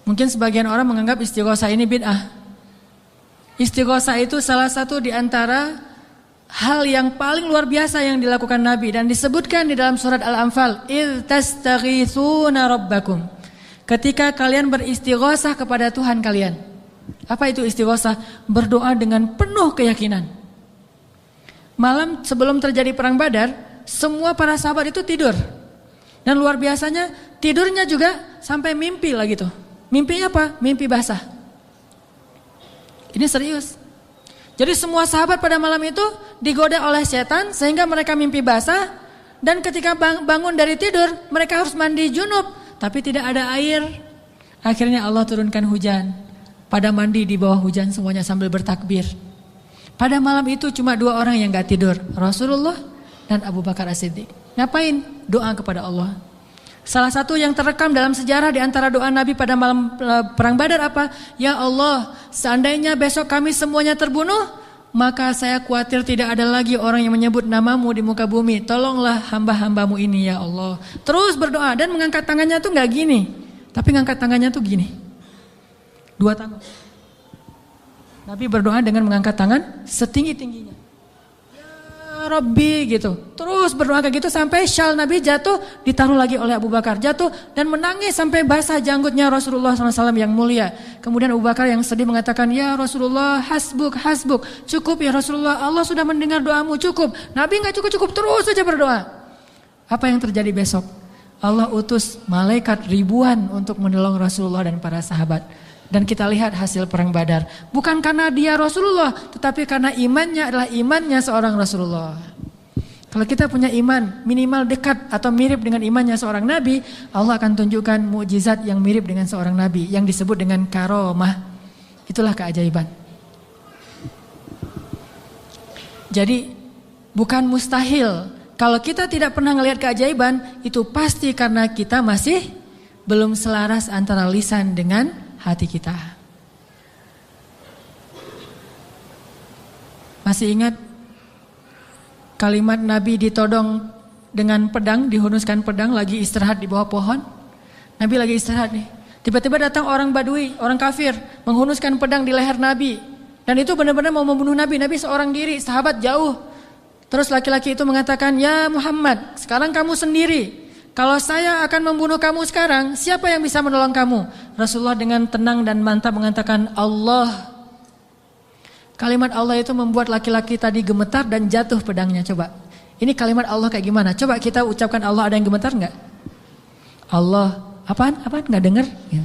Mungkin sebagian orang menganggap istighosah ini bid'ah. Istighosah itu salah satu di antara hal yang paling luar biasa yang dilakukan Nabi dan disebutkan di dalam surat Al-Anfal, "Idz tastaghitsuna rabbakum." Ketika kalian beristighosah kepada Tuhan kalian. Apa itu istighosah? Berdoa dengan penuh keyakinan. Malam sebelum terjadi perang Badar, semua para sahabat itu tidur. Dan luar biasanya tidurnya juga sampai mimpi lah gitu. Mimpinya apa? Mimpi basah. Ini serius. Jadi semua sahabat pada malam itu digoda oleh setan sehingga mereka mimpi basah. Dan ketika bangun dari tidur mereka harus mandi junub. Tapi tidak ada air. Akhirnya Allah turunkan hujan. Pada mandi di bawah hujan semuanya sambil bertakbir. Pada malam itu cuma 2 orang yang gak tidur. Rasulullah dan Abu Bakar As-Siddiq. Ngapain? Doa kepada Allah. Salah satu yang terekam dalam sejarah di antara doa Nabi pada malam perang Badar apa? Ya Allah, seandainya besok kami semuanya terbunuh, maka saya khawatir tidak ada lagi orang yang menyebut namamu di muka bumi. Tolonglah hamba-hambamu ini ya Allah. Terus berdoa dan mengangkat tangannya tuh gak gini. Tapi ngangkat tangannya tuh gini. 2 tangan. Nabi berdoa dengan mengangkat tangan setinggi-tingginya. Rabbi gitu. Terus berdoa kayak gitu sampai syal Nabi jatuh, ditaruh lagi oleh Abu Bakar. Jatuh dan menangis sampai basah janggutnya Rasulullah SAW yang mulia. Kemudian Abu Bakar yang sedih mengatakan, ya Rasulullah hasbuk. Cukup ya Rasulullah, Allah sudah mendengar doamu, cukup. Nabi gak cukup, terus saja berdoa. Apa yang terjadi besok? Allah utus malaikat ribuan untuk menolong Rasulullah dan para sahabat. Dan kita lihat hasil perang Badar. Bukan karena dia Rasulullah, tetapi karena imannya adalah imannya seorang Rasulullah. Kalau kita punya iman minimal dekat atau mirip dengan imannya seorang Nabi, Allah akan tunjukkan mukjizat yang mirip dengan seorang Nabi yang disebut dengan karomah. Itulah keajaiban. Jadi bukan mustahil. Kalau kita tidak pernah melihat keajaiban, itu pasti karena kita masih belum selaras antara lisan dengan hati kita. Masih ingat kalimat Nabi ditodong dengan pedang, dihunuskan pedang, lagi istirahat di bawah pohon. Nabi lagi istirahat nih. Tiba-tiba datang orang Badui, orang kafir, menghunuskan pedang di leher Nabi. Dan itu benar-benar mau membunuh Nabi. Nabi seorang diri, sahabat jauh. Terus laki-laki itu mengatakan, ya Muhammad, sekarang kamu sendiri. Kalau saya akan membunuh kamu sekarang, siapa yang bisa menolong kamu? Rasulullah dengan tenang dan mantap mengatakan Allah. Kalimat Allah itu membuat laki-laki tadi gemetar dan jatuh pedangnya. Coba, ini kalimat Allah kayak gimana? Coba kita ucapkan Allah, ada yang gemetar enggak? Allah, apaan? Nggak dengar? Ya.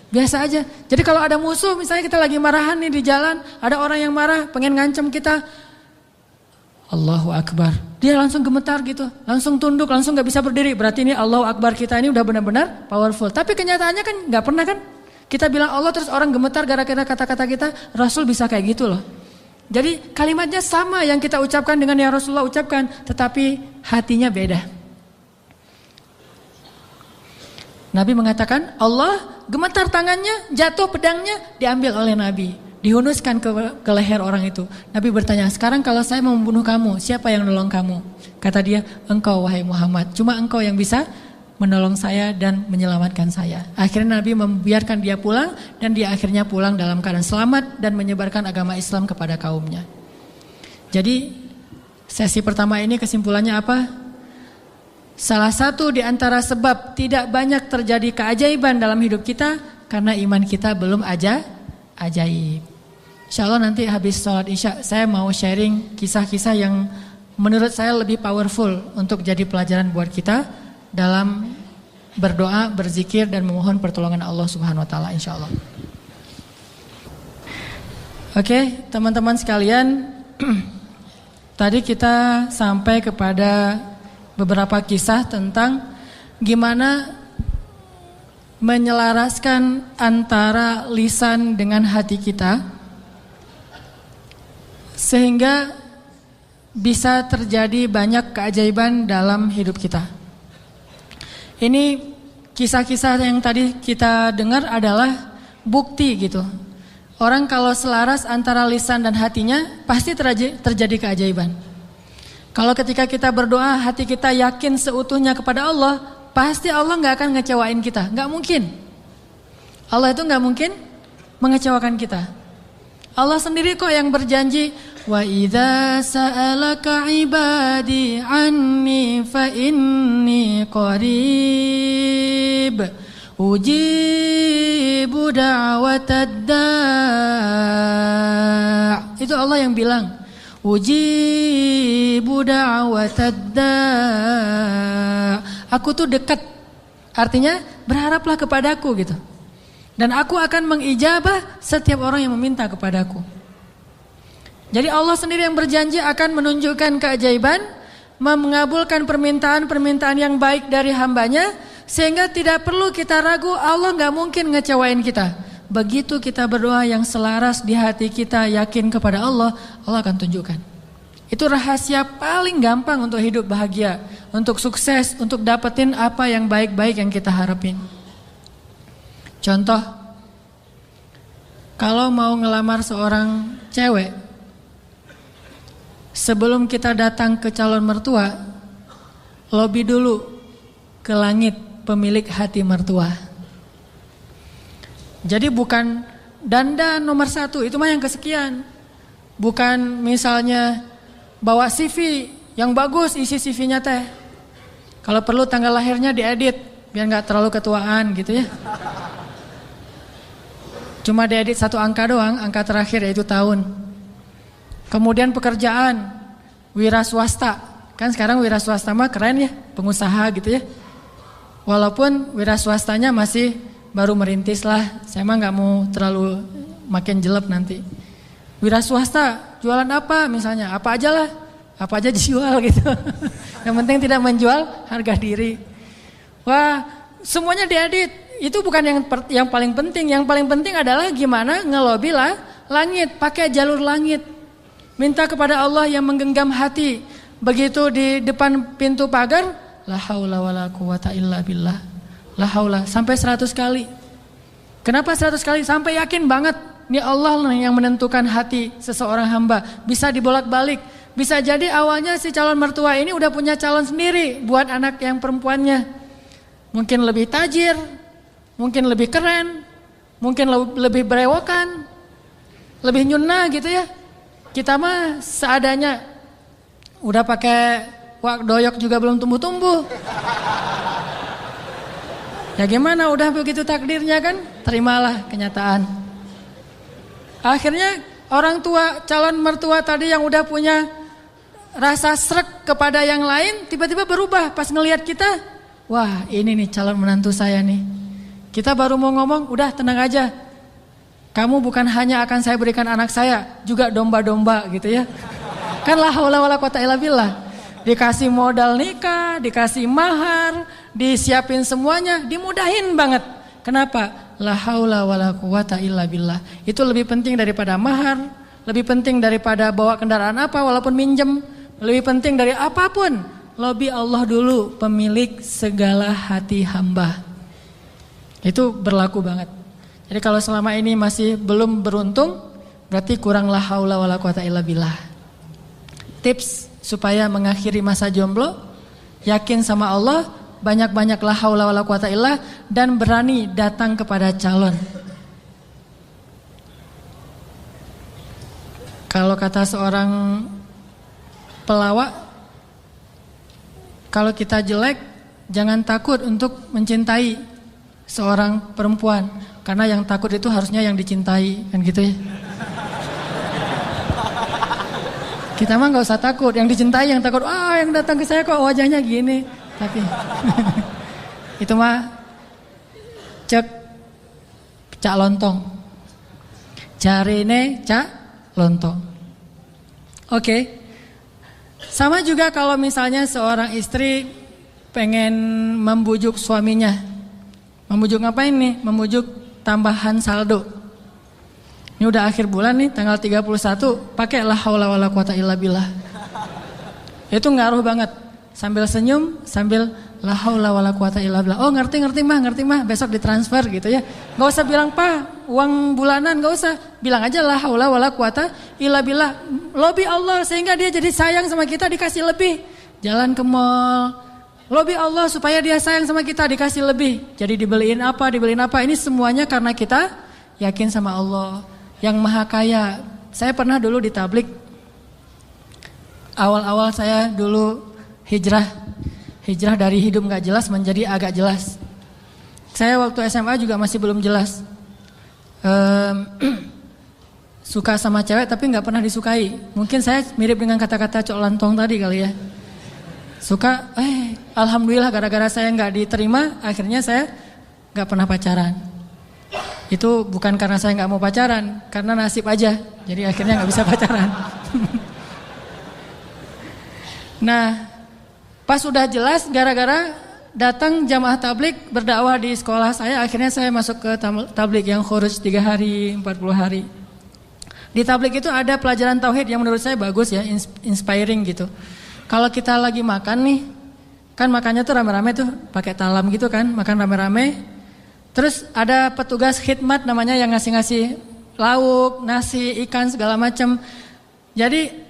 Biasa aja. Jadi kalau ada musuh, misalnya kita lagi marahan nih di jalan, ada orang yang marah, pengen ngancam kita, Allahu Akbar. Dia langsung gemetar gitu, langsung tunduk, langsung gak bisa berdiri. Berarti ini Allahu Akbar kita ini udah benar-benar powerful. Tapi kenyataannya kan gak pernah kan. Kita bilang Allah terus orang gemetar gara-gara kata-kata kita. Rasul bisa kayak gitu loh. Jadi kalimatnya sama yang kita ucapkan dengan yang Rasulullah ucapkan, tetapi hatinya beda. Nabi mengatakan, Allah gemetar tangannya, jatuh pedangnya, diambil oleh Nabi, dihunuskan ke leher orang itu. Nabi bertanya, sekarang kalau saya mau membunuh kamu, siapa yang nolong kamu? Kata dia, engkau wahai Muhammad, cuma engkau yang bisa menolong saya dan menyelamatkan saya. Akhirnya Nabi membiarkan dia pulang, dan dia akhirnya pulang dalam keadaan selamat dan menyebarkan agama Islam kepada kaumnya. Jadi sesi pertama ini kesimpulannya apa? Salah satu di antara sebab tidak banyak terjadi keajaiban dalam hidup kita karena iman kita belum ajaib. Insya Allah nanti habis sholat isya saya mau sharing kisah-kisah yang menurut saya lebih powerful untuk jadi pelajaran buat kita dalam berdoa, berzikir dan memohon pertolongan Allah Subhanahu wa taala insyaallah. Oke, teman-teman sekalian, tadi kita sampai kepada beberapa kisah tentang gimana menyelaraskan antara lisan dengan hati kita sehingga bisa terjadi banyak keajaiban dalam hidup kita. Ini kisah-kisah yang tadi kita dengar adalah bukti gitu. Orang kalau selaras antara lisan dan hatinya pasti terjadi keajaiban. Kalau ketika kita berdoa hati kita yakin seutuhnya kepada Allah, pasti Allah gak akan ngecewain kita. Gak mungkin. Allah itu gak mungkin mengecewakan kita. Allah sendiri kok yang berjanji, wa idza sa'alaka ibadi anni fa inni qarib ujibu da'watad da'. Itu Allah yang bilang, ujibu da'watad da'. Aku tuh dekat. Artinya berharaplah kepadaku gitu. Dan aku akan mengijabah setiap orang yang meminta kepadaku. Jadi Allah sendiri yang berjanji akan menunjukkan keajaiban, mengabulkan permintaan-permintaan yang baik dari hambanya, sehingga tidak perlu kita ragu, Allah gak mungkin ngecewain kita. Begitu kita berdoa yang selaras di hati kita, yakin kepada Allah, Allah akan tunjukkan. Itu rahasia paling gampang untuk hidup bahagia, untuk sukses, untuk dapetin apa yang baik-baik yang kita harapin. Contoh, kalau mau ngelamar seorang cewek, sebelum kita datang ke calon mertua, lobi dulu ke langit pemilik hati mertua. Jadi bukan dandan nomor 1, itu mah yang kesekian. Bukan misalnya bawa CV yang bagus, isi CV-nya teh. Kalau perlu tanggal lahirnya diedit biar gak terlalu ketuaan gitu ya. Cuma diedit 1 angka doang, angka terakhir yaitu tahun. Kemudian pekerjaan, wira swasta. Kan sekarang wira swasta mah keren ya, pengusaha gitu ya. Walaupun wira swastanya masih baru merintis lah. Saya mah gak mau terlalu makin jelek nanti. Wira swasta, jualan apa misalnya, apa aja lah. Apa aja dijual gitu. Yang penting tidak menjual harga diri. Wah, semuanya diedit. Itu bukan yang paling penting. Yang paling penting adalah gimana ngelobi lah langit, pakai jalur langit. Minta kepada Allah yang menggenggam hati. Begitu di depan pintu pagar, la haula wala quwata illa billah. La haula sampai 100 kali. Kenapa 100 kali? Sampai yakin banget ini Allah yang menentukan hati seseorang hamba. Bisa dibolak-balik. Bisa jadi awalnya si calon mertua ini udah punya calon sendiri buat anak yang perempuannya. Mungkin lebih tajir, mungkin lebih keren, mungkin lebih berewokan, lebih nyuna gitu ya. Kita mah seadanya, udah pakai wak doyok juga belum tumbuh-tumbuh. Ya gimana, udah begitu takdirnya kan, terimalah kenyataan. Akhirnya orang tua, calon mertua tadi yang udah punya rasa srek kepada yang lain, tiba-tiba berubah pas ngelihat kita. Wah ini nih calon menantu saya nih. Kita baru mau ngomong, udah tenang aja. Kamu bukan hanya akan saya berikan anak saya, juga domba-domba gitu ya. Kan la haula wala quwata illa billah. Dikasih modal nikah, dikasih mahar, disiapin semuanya, dimudahin banget. Kenapa? La haula wala quwata illa billah. Itu lebih penting daripada mahar, lebih penting daripada bawa kendaraan apa walaupun minjem, lebih penting dari apapun, lebih Allah dulu pemilik segala hati hamba. Itu berlaku banget. Jadi kalau selama ini masih belum beruntung, berarti kurang la haula wala quwata illa billah. Tips supaya mengakhiri masa jomblo, yakin sama Allah, banyak-banyak la haula wala quwata illah, dan berani datang kepada calon. Kalau kata seorang pelawak, kalau kita jelek, jangan takut untuk mencintai seorang perempuan, karena yang takut itu harusnya yang dicintai, kan gitu ya. Kita mah nggak usah takut, yang dicintai yang takut. Yang datang ke saya kok wajahnya gini. Tapi itu mah cek cak lontong, jarine cak lontong. Oke. Sama juga kalau misalnya seorang istri pengen membujuk suaminya. Membujuk ngapain nih? Membujuk tambahan saldo. Ini udah akhir bulan nih, tanggal 31, pakai la haula wala quwata illa billah. Itu ngaruh banget. Sambil senyum, sambil la haula wala quwata illa billah. Oh, ngerti mah, besok ditransfer gitu ya. Enggak usah bilang, "Pak, uang bulanan," enggak usah. Bilang aja la haula wala quwata illa billah. Lobby Allah sehingga dia jadi sayang sama kita, dikasih lebih. Jalan ke mall, lobby Allah supaya dia sayang sama kita, dikasih lebih. Jadi dibeliin apa. Ini semuanya karena kita yakin sama Allah yang Maha Kaya. Saya pernah dulu di tablik. Awal-awal saya dulu hijrah dari hidup gak jelas menjadi agak jelas. Saya waktu SMA juga masih belum jelas. Suka sama cewek tapi gak pernah disukai. Mungkin saya mirip dengan kata-kata Cok Lantong tadi kali ya. Suka, alhamdulillah gara-gara saya gak diterima, akhirnya saya gak pernah pacaran. Itu bukan karena saya gak mau pacaran, karena nasib aja. Jadi akhirnya gak bisa pacaran. Nah, pas sudah jelas gara-gara datang jamaah tablik berdakwah di sekolah saya, akhirnya saya masuk ke tablik yang khuruj 3 hari, 40 hari. Di tablik itu ada pelajaran tauhid yang menurut saya bagus ya, inspiring gitu. Kalau kita lagi makan nih, kan makannya tuh rame-rame tuh, pakai talam gitu kan, makan rame-rame. Terus ada petugas khidmat namanya yang ngasih-ngasih lauk, nasi, ikan segala macam. Jadi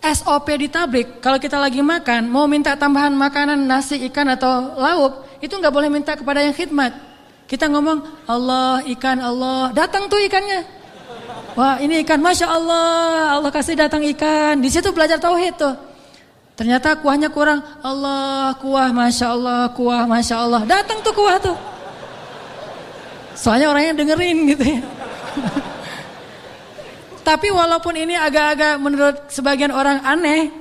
SOP di tablik, kalau kita lagi makan, mau minta tambahan makanan, nasi, ikan atau lauk, itu nggak boleh minta kepada yang khidmat. Kita ngomong, Allah, ikan, Allah, datang tuh ikannya. Wah, ini ikan, Masya Allah, Allah kasih datang ikan. Di situ belajar tauhid tuh. Ternyata kuahnya kurang, Allah, kuah, Masya Allah, kuah, Masya Allah. Datang tuh kuah tuh. Soalnya orangnya dengerin gitu ya. Tapi walaupun ini agak-agak menurut sebagian orang aneh,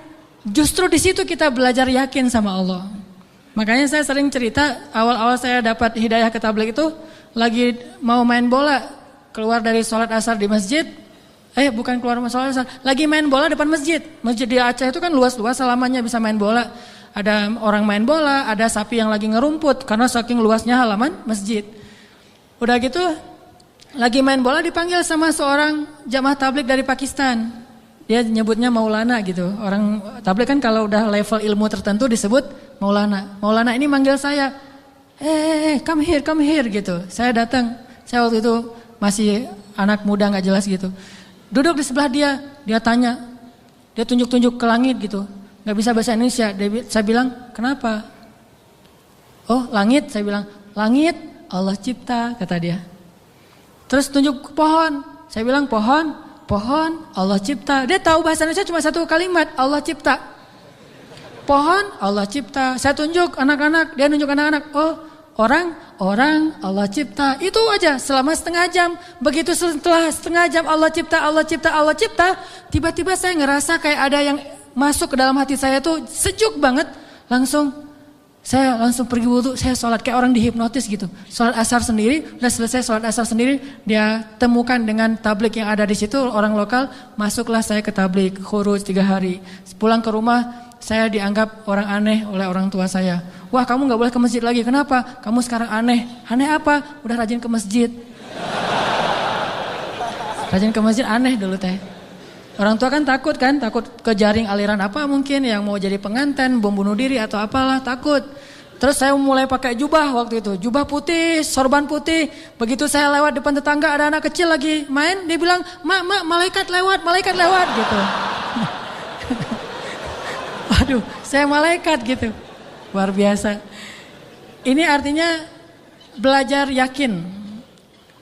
justru di situ kita belajar yakin sama Allah. Makanya saya sering cerita, awal-awal saya dapat hidayah ke tabligh itu, lagi mau main bola, keluar dari sholat asar di masjid, bukan keluar sholat asar, lagi main bola depan masjid. Masjid di Aceh itu kan luas-luas, selamanya bisa main bola. Ada orang main bola, ada sapi yang lagi ngerumput, karena saking luasnya halaman masjid. Udah gitu, lagi main bola dipanggil sama seorang jamaah tabligh dari Pakistan. Dia nyebutnya Maulana gitu. Orang tabligh kan kalau udah level ilmu tertentu disebut Maulana. Maulana ini manggil saya, come here gitu. Saya datang. Saya waktu itu masih anak muda nggak jelas gitu. Duduk di sebelah dia tanya. Dia tunjuk-tunjuk ke langit gitu. Nggak bisa bahasa Indonesia. Saya bilang, kenapa? Oh, langit. Saya bilang, langit Allah cipta, kata dia. Terus tunjuk ke pohon. Saya bilang pohon Allah cipta. Dia tahu bahasa Indonesia cuma satu kalimat, Allah cipta. Pohon Allah cipta. Saya tunjuk anak-anak, dia nunjuk anak-anak. Oh, orang Allah cipta. Itu aja selama setengah jam. Begitu setelah setengah jam Allah cipta, tiba-tiba saya ngerasa kayak ada yang masuk ke dalam hati saya tuh sejuk banget. Saya langsung pergi wudhu, saya sholat kayak orang dihipnotis gitu. Sholat asar sendiri, udah selesai sholat asar sendiri, dia temukan dengan tabligh yang ada di situ, orang lokal, masuklah saya ke tabligh, khuruj 3 hari. Pulang ke rumah, saya dianggap orang aneh oleh orang tua saya. Wah, kamu gak boleh ke masjid lagi, kenapa? Kamu sekarang aneh. Aneh apa? Udah rajin ke masjid. Rajin ke masjid aneh dulu teh. Orang tua kan takut ke jaring aliran apa mungkin yang mau jadi pengantin, bom bunuh diri atau apalah, takut. Terus saya mulai pakai jubah waktu itu, jubah putih, sorban putih. Begitu saya lewat depan tetangga ada anak kecil lagi main, dia bilang, mak malaikat lewat gitu. Waduh, saya malaikat gitu, luar biasa. Ini artinya belajar yakin.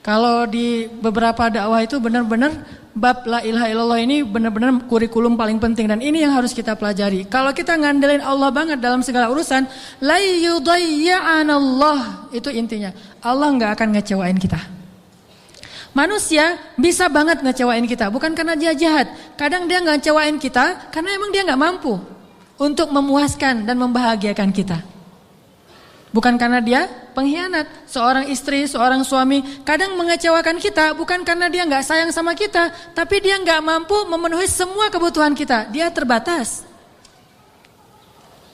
Kalau di beberapa dakwah itu benar-benar bab la ilaha illallah ini benar-benar kurikulum paling penting dan ini yang harus kita pelajari. Kalau kita ngandelin Allah banget dalam segala urusan, la yudayya'anallah, itu intinya. Allah nggak akan ngecewain kita. Manusia bisa banget ngecewain kita, bukan karena dia jahat. Kadang dia nggak ngecewain kita karena emang dia nggak mampu untuk memuaskan dan membahagiakan kita. Bukan karena dia pengkhianat. Seorang istri, seorang suami kadang mengecewakan kita bukan karena dia nggak sayang sama kita, tapi dia nggak mampu memenuhi semua kebutuhan kita. Dia terbatas.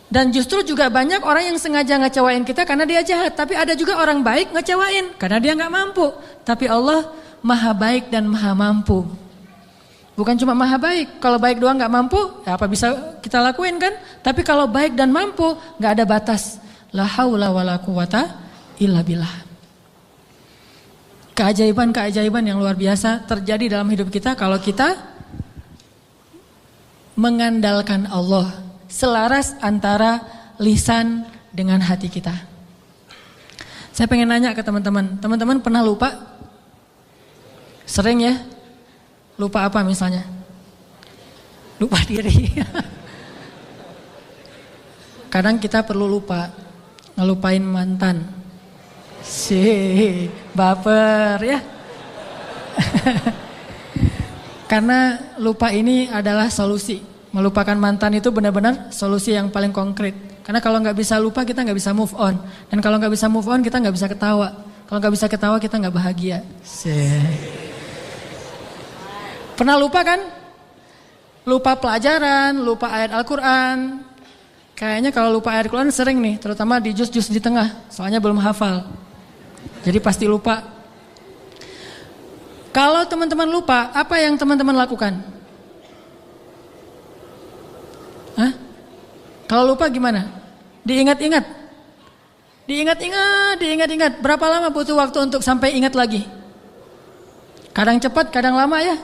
Dan justru juga banyak orang yang sengaja ngecewain kita karena dia jahat. Tapi ada juga orang baik ngecewain karena dia nggak mampu. Tapi Allah maha baik dan maha mampu. Bukan cuma maha baik. Kalau baik doang nggak mampu, ya apa bisa kita lakuin kan? Tapi kalau baik dan mampu, nggak ada batas. La haula wala quwata illa billah. Keajaiban-keajaiban yang luar biasa terjadi dalam hidup kita kalau kita mengandalkan Allah, selaras antara lisan dengan hati kita. Saya pengen nanya ke teman-teman. Teman-teman pernah lupa? Sering ya? Lupa apa misalnya? Lupa diri. Kadang kita perlu lupa. Ngelupain mantan. Baper ya. Karena lupa ini adalah solusi. Melupakan mantan itu benar-benar solusi yang paling konkret. Karena kalau nggak bisa lupa kita nggak bisa move on. Dan kalau nggak bisa move on kita nggak bisa ketawa. Kalau nggak bisa ketawa kita nggak bahagia. Pernah lupa kan? Lupa pelajaran, lupa ayat Al-Quran. Kayaknya kalau lupa ayat Al-Quran sering nih, terutama di juz-juz di tengah, soalnya belum hafal. Jadi pasti lupa. Kalau teman-teman lupa, apa yang teman-teman lakukan? Hah? Kalau lupa gimana? Diingat-ingat. Diingat-ingat. Berapa lama butuh waktu untuk sampai ingat lagi? Kadang cepat, kadang lama ya.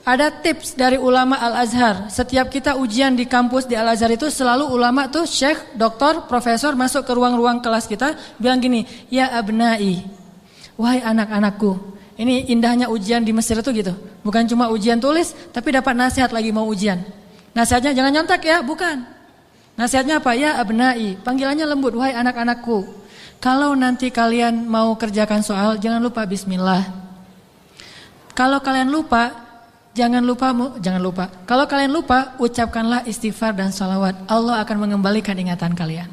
Ada tips dari ulama Al-Azhar. Setiap kita ujian di kampus di Al-Azhar itu selalu ulama tuh syekh, doktor, profesor masuk ke ruang-ruang kelas kita bilang gini, ya abnai, wahai anak-anakku. Ini indahnya ujian di Mesir itu gitu. Bukan cuma ujian tulis, tapi dapat nasihat lagi mau ujian. Nasihatnya jangan nyontek ya, bukan. Nasihatnya apa? Ya abnai, panggilannya lembut, wahai anak-anakku. Kalau nanti kalian mau kerjakan soal, jangan lupa bismillah. Kalau kalian lupa, Jangan lupa. Kalau kalian lupa, ucapkanlah istighfar dan salawat. Allah akan mengembalikan ingatan kalian.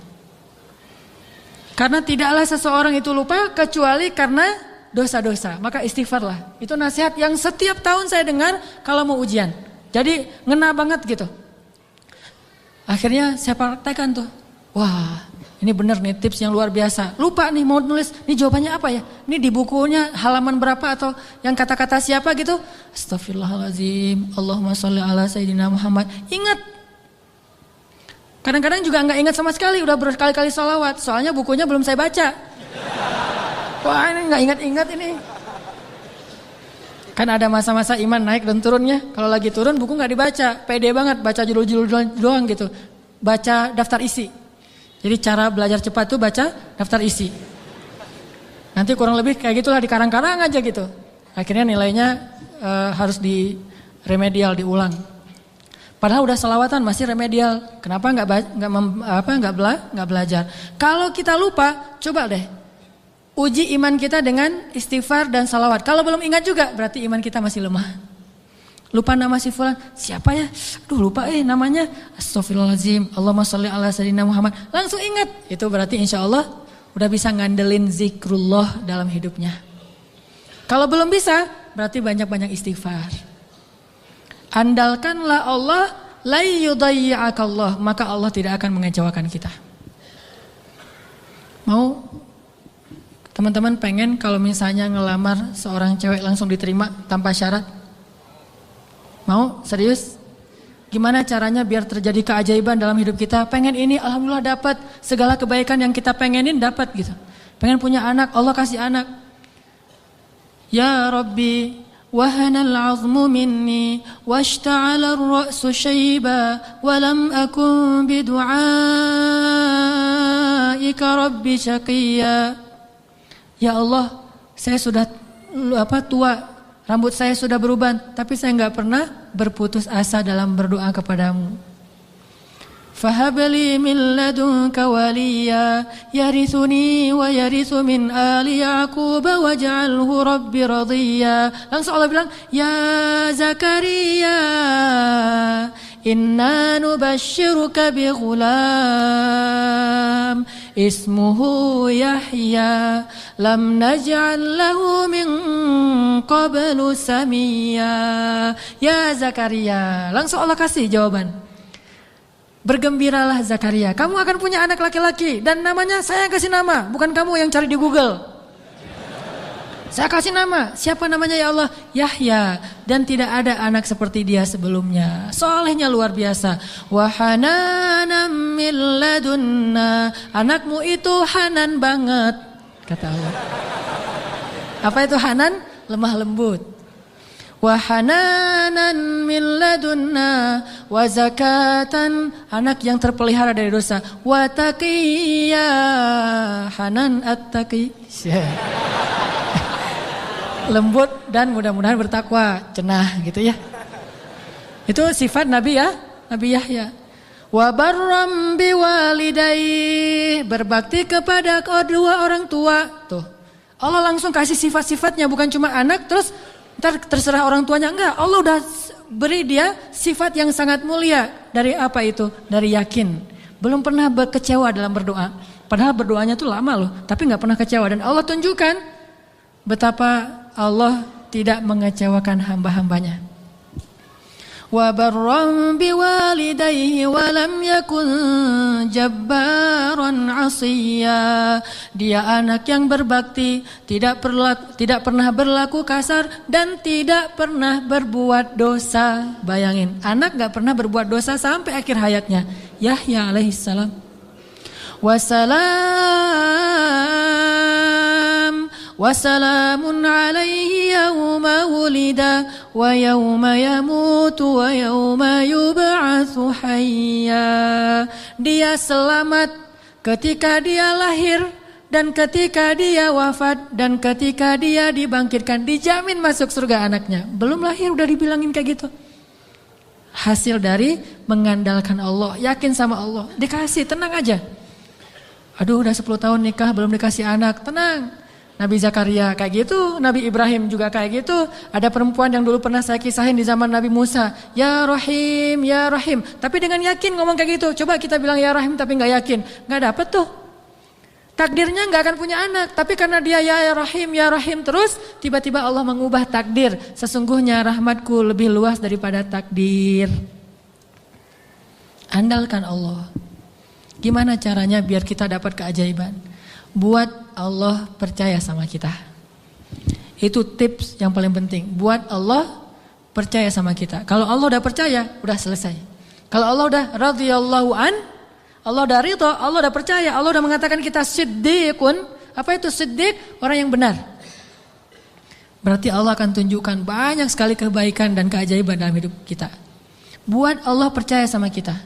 Karena tidaklah seseorang itu lupa kecuali karena dosa-dosa. Maka istighfarlah. Itu nasihat yang setiap tahun saya dengar kalau mau ujian. Jadi ngena banget gitu. Akhirnya saya praktekkan tuh. Wah, ini benar nih tips yang luar biasa. Lupa nih mau nulis, ini jawabannya apa ya? Ini di bukunya halaman berapa atau yang kata-kata siapa gitu? Astaghfirullahaladzim, Allahumma sholli ala Sayyidina Muhammad. Ingat. Kadang-kadang juga nggak ingat sama sekali, udah berkali-kali sholawat. Soalnya bukunya belum saya baca. Wah ini nggak ingat-ingat ini. Kan ada masa-masa iman naik dan turunnya. Kalau lagi turun buku nggak dibaca, pede banget baca judul-judul doang gitu. Baca daftar isi. Jadi cara belajar cepat tuh baca daftar isi. Nanti kurang lebih kayak gitulah dikarang-karang aja gitu. Akhirnya nilainya harus di remedial diulang. Padahal udah selawatan masih remedial. Kenapa nggak belajar? Kalau kita lupa, coba deh uji iman kita dengan istighfar dan salawat. Kalau belum ingat juga berarti iman kita masih lemah. Lupa nama si fulan, siapa ya? Aduh lupa namanya. Astaghfirullahaladzim, Allahumma sholli ala Sayyidina Muhammad. Langsung ingat, itu berarti insya Allah udah bisa ngandelin zikrullah dalam hidupnya. Kalau belum bisa, berarti banyak-banyak istighfar. Andalkanlah Allah, la yudayyi'akallah, maka Allah tidak akan mengecewakan kita. Mau teman-teman pengen kalau misalnya ngelamar seorang cewek langsung diterima tanpa syarat? Mau? Serius? Gimana caranya biar terjadi keajaiban dalam hidup kita? Pengen ini, alhamdulillah dapat. Segala kebaikan yang kita pengenin dapat gitu. Pengen punya anak, Allah kasih anak. Ya Rabbi, wahanal azmu minni, washta'ala ar-ra'su syaiba, walam akun bidu'aika Rabbi syaqiyya. Ya Allah, saya sudah tua. Rambut saya sudah beruban, tapi saya enggak pernah berputus asa dalam berdoa kepadamu. Fahabli min ladunka waliya yarithuni wa yarithu min ali Yaqub waj'alhu rabbi radiyya. Langsung Allah bilang, ya Zakaria, inna nubashshiruka bi ghulam ismuhu Yahya lam naj'al lahu min qablu samiyya. Ya Zakaria, langsung Allah kasih jawaban. Bergembiralah Zakaria, kamu akan punya anak laki-laki dan namanya saya kasih nama, bukan kamu yang cari di Google. Saya kasih nama, siapa namanya ya Allah? Yahya, dan tidak ada anak seperti dia sebelumnya. Solehnya luar biasa. Wa hananan min ladunna, anakmu itu hanan banget, kata Allah. Apa itu hanan? Lemah lembut. Wa hananan min ladunna wa zakatan, anak yang terpelihara dari dosa. Wa taqiyya, hanan at-taqi, lembut dan mudah-mudahan bertakwa, cenah gitu ya. Itu sifat Nabi ya, Nabi Yahya. Wa barram biwalidayhi, berbakti kepada kedua orang tua. Tuh, Allah langsung kasih sifat-sifatnya, bukan cuma anak terus ntar terserah orang tuanya, enggak. Allah udah beri dia sifat yang sangat mulia. Dari apa itu? Dari yakin. Belum pernah kecewa dalam berdoa. Padahal berdoanya tuh lama loh, tapi enggak pernah kecewa. Dan Allah tunjukkan betapa Allah tidak mengecewakan hamba-hambanya. Wa barram biwalidayhi wa lam yakun jabbaran 'asiyya. Dia anak yang berbakti, tidak pernah berlaku kasar dan tidak pernah berbuat dosa. Bayangin, anak enggak pernah berbuat dosa sampai akhir hayatnya. Yahya alaihissalam. Wassalamun alaihi yawma wulida wa yawma yamutu wa yawma yub'atsu hayya. Dia selamat ketika dia lahir dan ketika dia wafat dan ketika dia dibangkitkan. Dijamin masuk surga anaknya. Belum lahir udah dibilangin kayak gitu. Hasil dari mengandalkan Allah, yakin sama Allah. Dikasih, tenang aja. Aduh udah 10 tahun nikah belum dikasih anak, tenang. Nabi Zakaria kayak gitu, Nabi Ibrahim juga kayak gitu. Ada perempuan yang dulu pernah saya kisahin di zaman Nabi Musa, ya Rahim, ya Rahim. Tapi dengan yakin ngomong kayak gitu. Coba kita bilang ya Rahim tapi gak yakin, gak dapet tuh. Takdirnya gak akan punya anak, tapi karena dia ya Rahim terus, tiba-tiba Allah mengubah takdir. Sesungguhnya rahmatku lebih luas daripada takdir. Andalkan Allah. Gimana caranya biar kita dapat keajaiban? Buat Allah percaya sama kita. Itu tips yang paling penting. Buat Allah percaya sama kita. Kalau Allah udah percaya, udah selesai. Kalau Allah udah radhiyallahu an, Allah udah ridha, Allah udah percaya, Allah udah mengatakan kita siddiqun. Apa itu siddiq? Orang yang benar. Berarti Allah akan tunjukkan banyak sekali kebaikan dan keajaiban dalam hidup kita. Buat Allah percaya sama kita.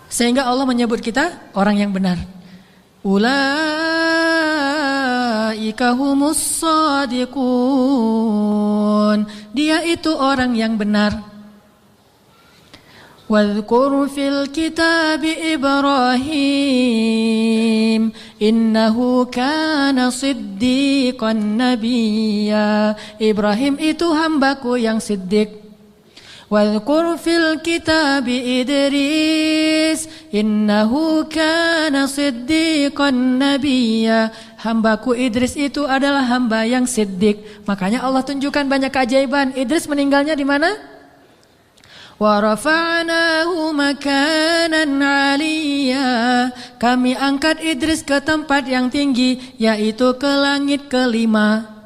Sehingga Allah menyebut kita orang yang benar. Ulaika humus shadiqun. Dia itu orang yang benar. Wadhkur fil kitabi Ibrahim innahu kana siddiqan nabiyya. Ibrahim itu hambaku yang siddiq. Wadhkur fil kitabi Idris innahu kana siddiqan nabiyya. Hambaku Idris itu adalah hamba yang siddiq. Makanya Allah tunjukkan banyak keajaiban. Idris meninggalnya di mana? Wa rafa'nahu makanan 'aliyya. Kami angkat Idris ke tempat yang tinggi, yaitu ke langit kelima.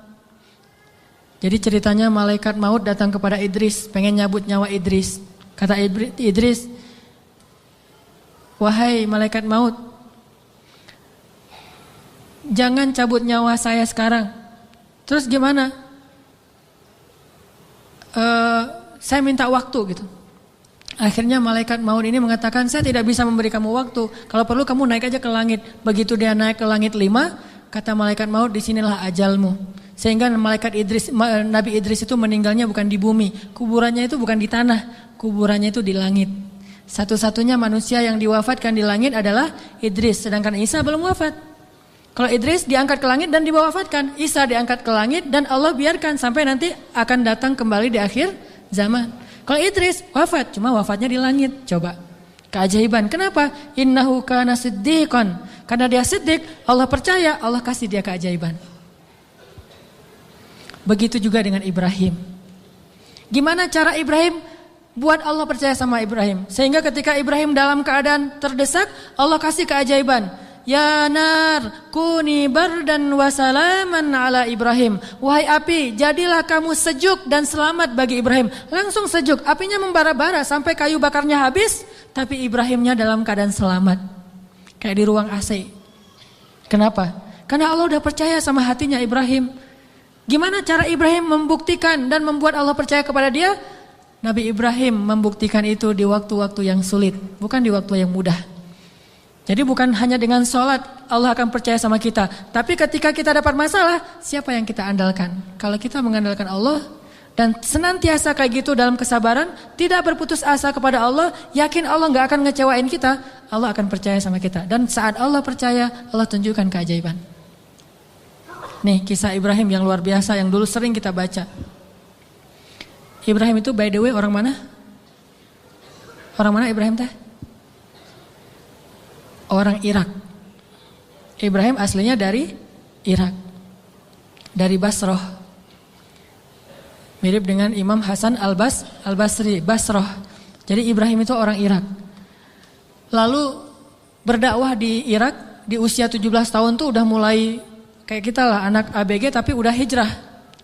Jadi ceritanya malaikat maut datang kepada Idris, pengen nyabut nyawa Idris. Kata Idris, wahai malaikat maut, jangan cabut nyawa saya sekarang. Terus gimana? Saya minta waktu gitu. Akhirnya malaikat maut ini mengatakan, saya tidak bisa memberi kamu waktu. Kalau perlu kamu naik aja ke langit. Begitu dia naik ke langit 5, kata malaikat maut, disinilah ajalmu. Sehingga Nabi Idris itu meninggalnya bukan di bumi. Kuburannya itu bukan di tanah, kuburannya itu di langit. Satu-satunya manusia yang diwafatkan di langit adalah Idris. Sedangkan Isa belum wafat. Kalau Idris diangkat ke langit dan diwafatkan, Isa diangkat ke langit dan Allah biarkan sampai nanti akan datang kembali di akhir zaman. Kalau Idris wafat, cuma wafatnya di langit. Coba, keajaiban. Kenapa? Innahu kana siddiqan. Karena dia siddiq, Allah percaya, Allah kasih dia keajaiban. Begitu juga dengan Ibrahim. Gimana cara Ibrahim buat Allah percaya sama Ibrahim? Sehingga ketika Ibrahim dalam keadaan terdesak, Allah kasih keajaiban. Ya nar, kuni bardan wa salaman ala Ibrahim. Wahai api, jadilah kamu sejuk dan selamat bagi Ibrahim. Langsung sejuk, apinya membara-bara sampai kayu bakarnya habis, tapi Ibrahimnya dalam keadaan selamat. Kayak di ruang AC. Kenapa? Karena Allah udah percaya sama hatinya Ibrahim. Gimana cara Ibrahim membuktikan dan membuat Allah percaya kepada dia? Nabi Ibrahim membuktikan itu di waktu-waktu yang sulit, bukan di waktu yang mudah. Jadi bukan hanya dengan sholat Allah akan percaya sama kita. Tapi ketika kita dapat masalah, siapa yang kita andalkan? Kalau kita mengandalkan Allah dan senantiasa kayak gitu dalam kesabaran, tidak berputus asa kepada Allah, yakin Allah gak akan ngecewain kita, Allah akan percaya sama kita. Dan saat Allah percaya, Allah tunjukkan keajaiban. Nih kisah Ibrahim yang luar biasa yang dulu sering kita baca. Ibrahim itu by the way orang mana? Orang mana Ibrahim teh? Orang Irak. Ibrahim aslinya dari Irak, dari Basrah. Mirip dengan Imam Hasan al-Basri, Basrah. Jadi Ibrahim itu orang Irak. Lalu berdakwah di Irak di usia 17 tahun tuh udah mulai kayak kita lah, anak ABG tapi udah hijrah.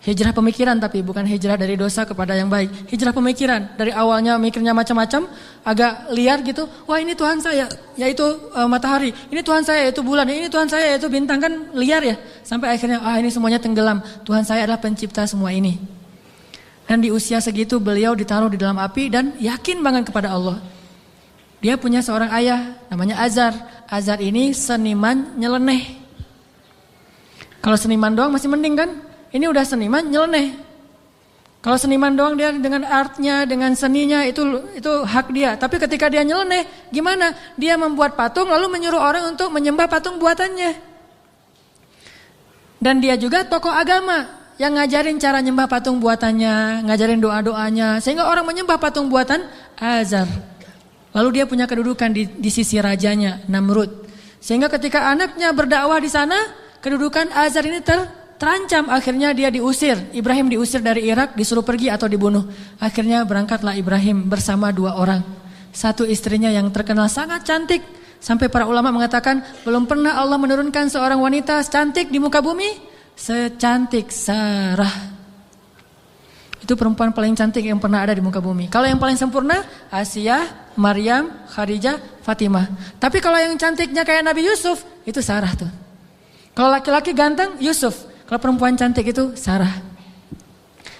Hijrah pemikiran tapi bukan hijrah dari dosa kepada yang baik. Hijrah pemikiran. Dari awalnya mikirnya macam-macam, agak liar gitu. Wah ini Tuhan saya, yaitu matahari. Ini Tuhan saya, yaitu bulan. Ini Tuhan saya, yaitu bintang. Kan liar ya. Sampai akhirnya ini semuanya tenggelam. Tuhan saya adalah pencipta semua ini. Dan di usia segitu beliau ditaruh di dalam api dan yakin banget kepada Allah. Dia punya seorang ayah namanya Azar. Azar ini seniman nyeleneh. Kalau seniman doang masih mending kan? Ini udah seniman nyeleneh. Kalau seniman doang dia dengan artnya, dengan seninya itu hak dia. Tapi ketika dia nyeleneh, gimana? Dia membuat patung lalu menyuruh orang untuk menyembah patung buatannya. Dan dia juga tokoh agama yang ngajarin cara nyembah patung buatannya, ngajarin doa-doanya, sehingga orang menyembah patung buatan Azar. Lalu dia punya kedudukan di sisi rajanya, Namrud. Sehingga ketika anaknya berdakwah di sana, kedudukan Azar ini terancam, akhirnya dia diusir. Ibrahim diusir dari Irak, disuruh pergi atau dibunuh. Akhirnya berangkatlah Ibrahim bersama 2 orang. Satu istrinya yang terkenal sangat cantik. Sampai para ulama mengatakan, belum pernah Allah menurunkan seorang wanita cantik di muka bumi secantik Sarah. Itu perempuan paling cantik yang pernah ada di muka bumi. Kalau yang paling sempurna, Asiyah, Maryam, Khadijah, Fatimah. Tapi kalau yang cantiknya kayak Nabi Yusuf, itu Sarah tuh. Kalau laki-laki ganteng, Yusuf. Kalau perempuan cantik itu Sarah.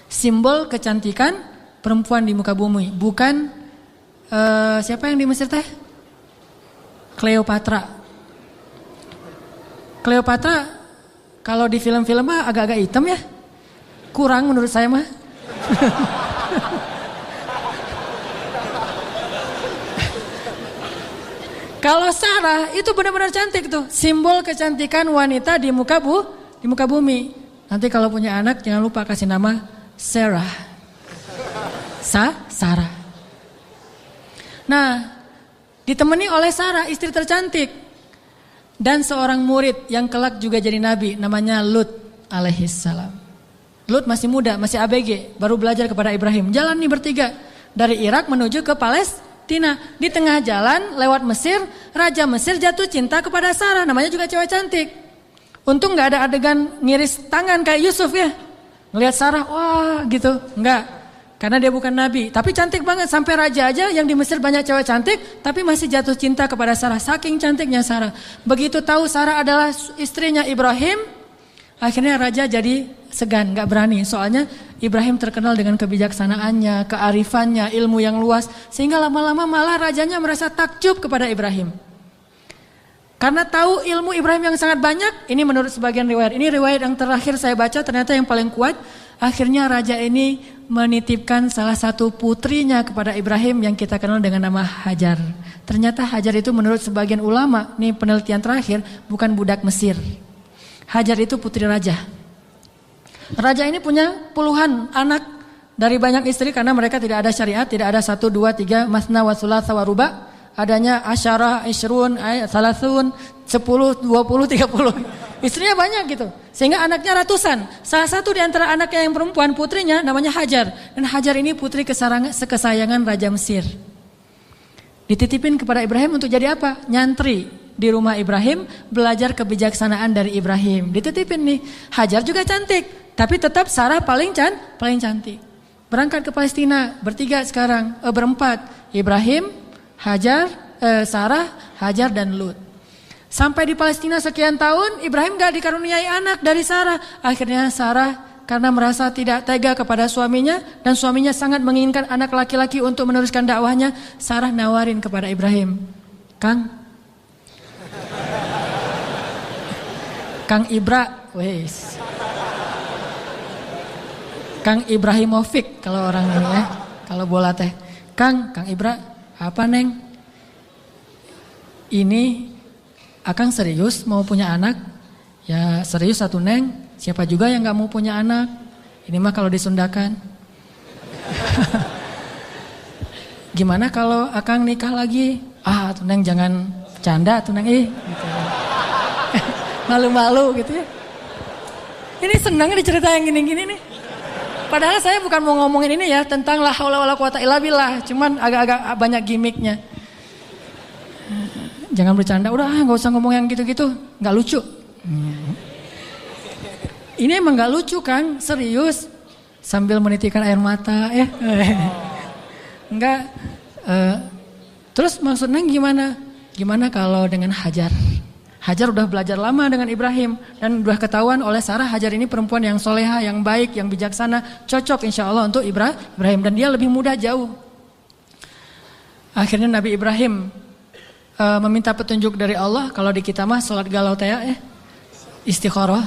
Simbol kecantikan perempuan di muka bumi. Bukan siapa yang di Mesir teh? Cleopatra. Cleopatra kalau di film-film mah agak-agak hitam ya. Kurang menurut saya mah. Kalau Sarah itu benar-benar cantik tuh. Simbol kecantikan wanita di muka bumi. Nanti kalau punya anak jangan lupa kasih nama Sarah. Sarah. Nah, ditemani oleh Sarah, istri tercantik. Dan seorang murid yang kelak juga jadi nabi, namanya Lut alaihissalam. Lut masih muda, masih ABG, baru belajar kepada Ibrahim. Jalan nih bertiga dari Irak menuju ke Palestina. Di tengah jalan lewat Mesir, Raja Mesir jatuh cinta kepada Sarah, namanya juga cewek cantik. Untung gak ada adegan ngiris tangan kayak Yusuf ya. Ngelihat Sarah, wah gitu. Enggak, karena dia bukan nabi. Tapi cantik banget, sampai raja aja yang di Mesir banyak cewek cantik, tapi masih jatuh cinta kepada Sarah. Saking cantiknya Sarah. Begitu tahu Sarah adalah istrinya Ibrahim, akhirnya raja jadi segan, gak berani. Soalnya Ibrahim terkenal dengan kebijaksanaannya, kearifannya, ilmu yang luas. Sehingga lama-lama malah rajanya merasa takjub kepada Ibrahim. Karena tahu ilmu Ibrahim yang sangat banyak, ini menurut sebagian riwayat. Ini riwayat yang terakhir saya baca, ternyata yang paling kuat. Akhirnya raja ini menitipkan salah satu putrinya kepada Ibrahim yang kita kenal dengan nama Hajar. Ternyata Hajar itu menurut sebagian ulama, ini penelitian terakhir, bukan budak Mesir. Hajar itu putri raja. Raja ini punya puluhan anak dari banyak istri karena mereka tidak ada syariat, tidak ada 1, 2, 3, masna wa thulatha wa ruba. Adanya asyarah, isyrun, salasun, 10, 20, 30. Istrinya banyak gitu. Sehingga anaknya ratusan. Salah satu di antara anaknya yang perempuan, putrinya namanya Hajar. Dan Hajar ini putri kesayangan Raja Mesir. Dititipin kepada Ibrahim untuk jadi apa? Nyantri di rumah Ibrahim, belajar kebijaksanaan dari Ibrahim. Dititipin nih. Hajar juga cantik, tapi tetap Sarah paling cantik. Berangkat ke Palestina, berempat. Ibrahim, Hajar, Sarah, Hajar dan Lut. Sampai di Palestina sekian tahun, Ibrahim gak dikaruniai anak dari Sarah. Akhirnya Sarah karena merasa tidak tega kepada suaminya dan suaminya sangat menginginkan anak laki-laki untuk meneruskan dakwahnya, Sarah nawarin kepada Ibrahim, Kang Ibra, Kang Ibrahimovic kalau orang ini ya, kalau bola teh, Kang Ibra. Apa Neng? Ini Akang serius mau punya anak? Ya serius satu Neng. Siapa juga yang gak mau punya anak? Ini mah kalau disundakan. Gimana kalau Akang nikah lagi? Tuh Neng jangan canda tuh Neng. Gitu. Malu-malu gitu ya. Ini senang dicerita yang gini-gini nih. Padahal saya bukan mau ngomongin ini ya tentang la haula wala quwata illa billah, cuman agak-agak banyak gimmicknya. Jangan bercanda, udah nggak usah ngomong yang gitu-gitu, nggak lucu. Ini emang nggak lucu kan, serius. Sambil menitikkan air mata, enggak. Terus maksudnya gimana? Gimana kalau dengan Hajar? Hajar udah belajar lama dengan Ibrahim dan udah ketahuan oleh Sarah Hajar ini perempuan yang soleha, yang baik, yang bijaksana, cocok insya Allah untuk Ibrahim dan dia lebih muda jauh. Akhirnya Nabi Ibrahim meminta petunjuk dari Allah. Kalau di kita mah sholat galau teh istikharah,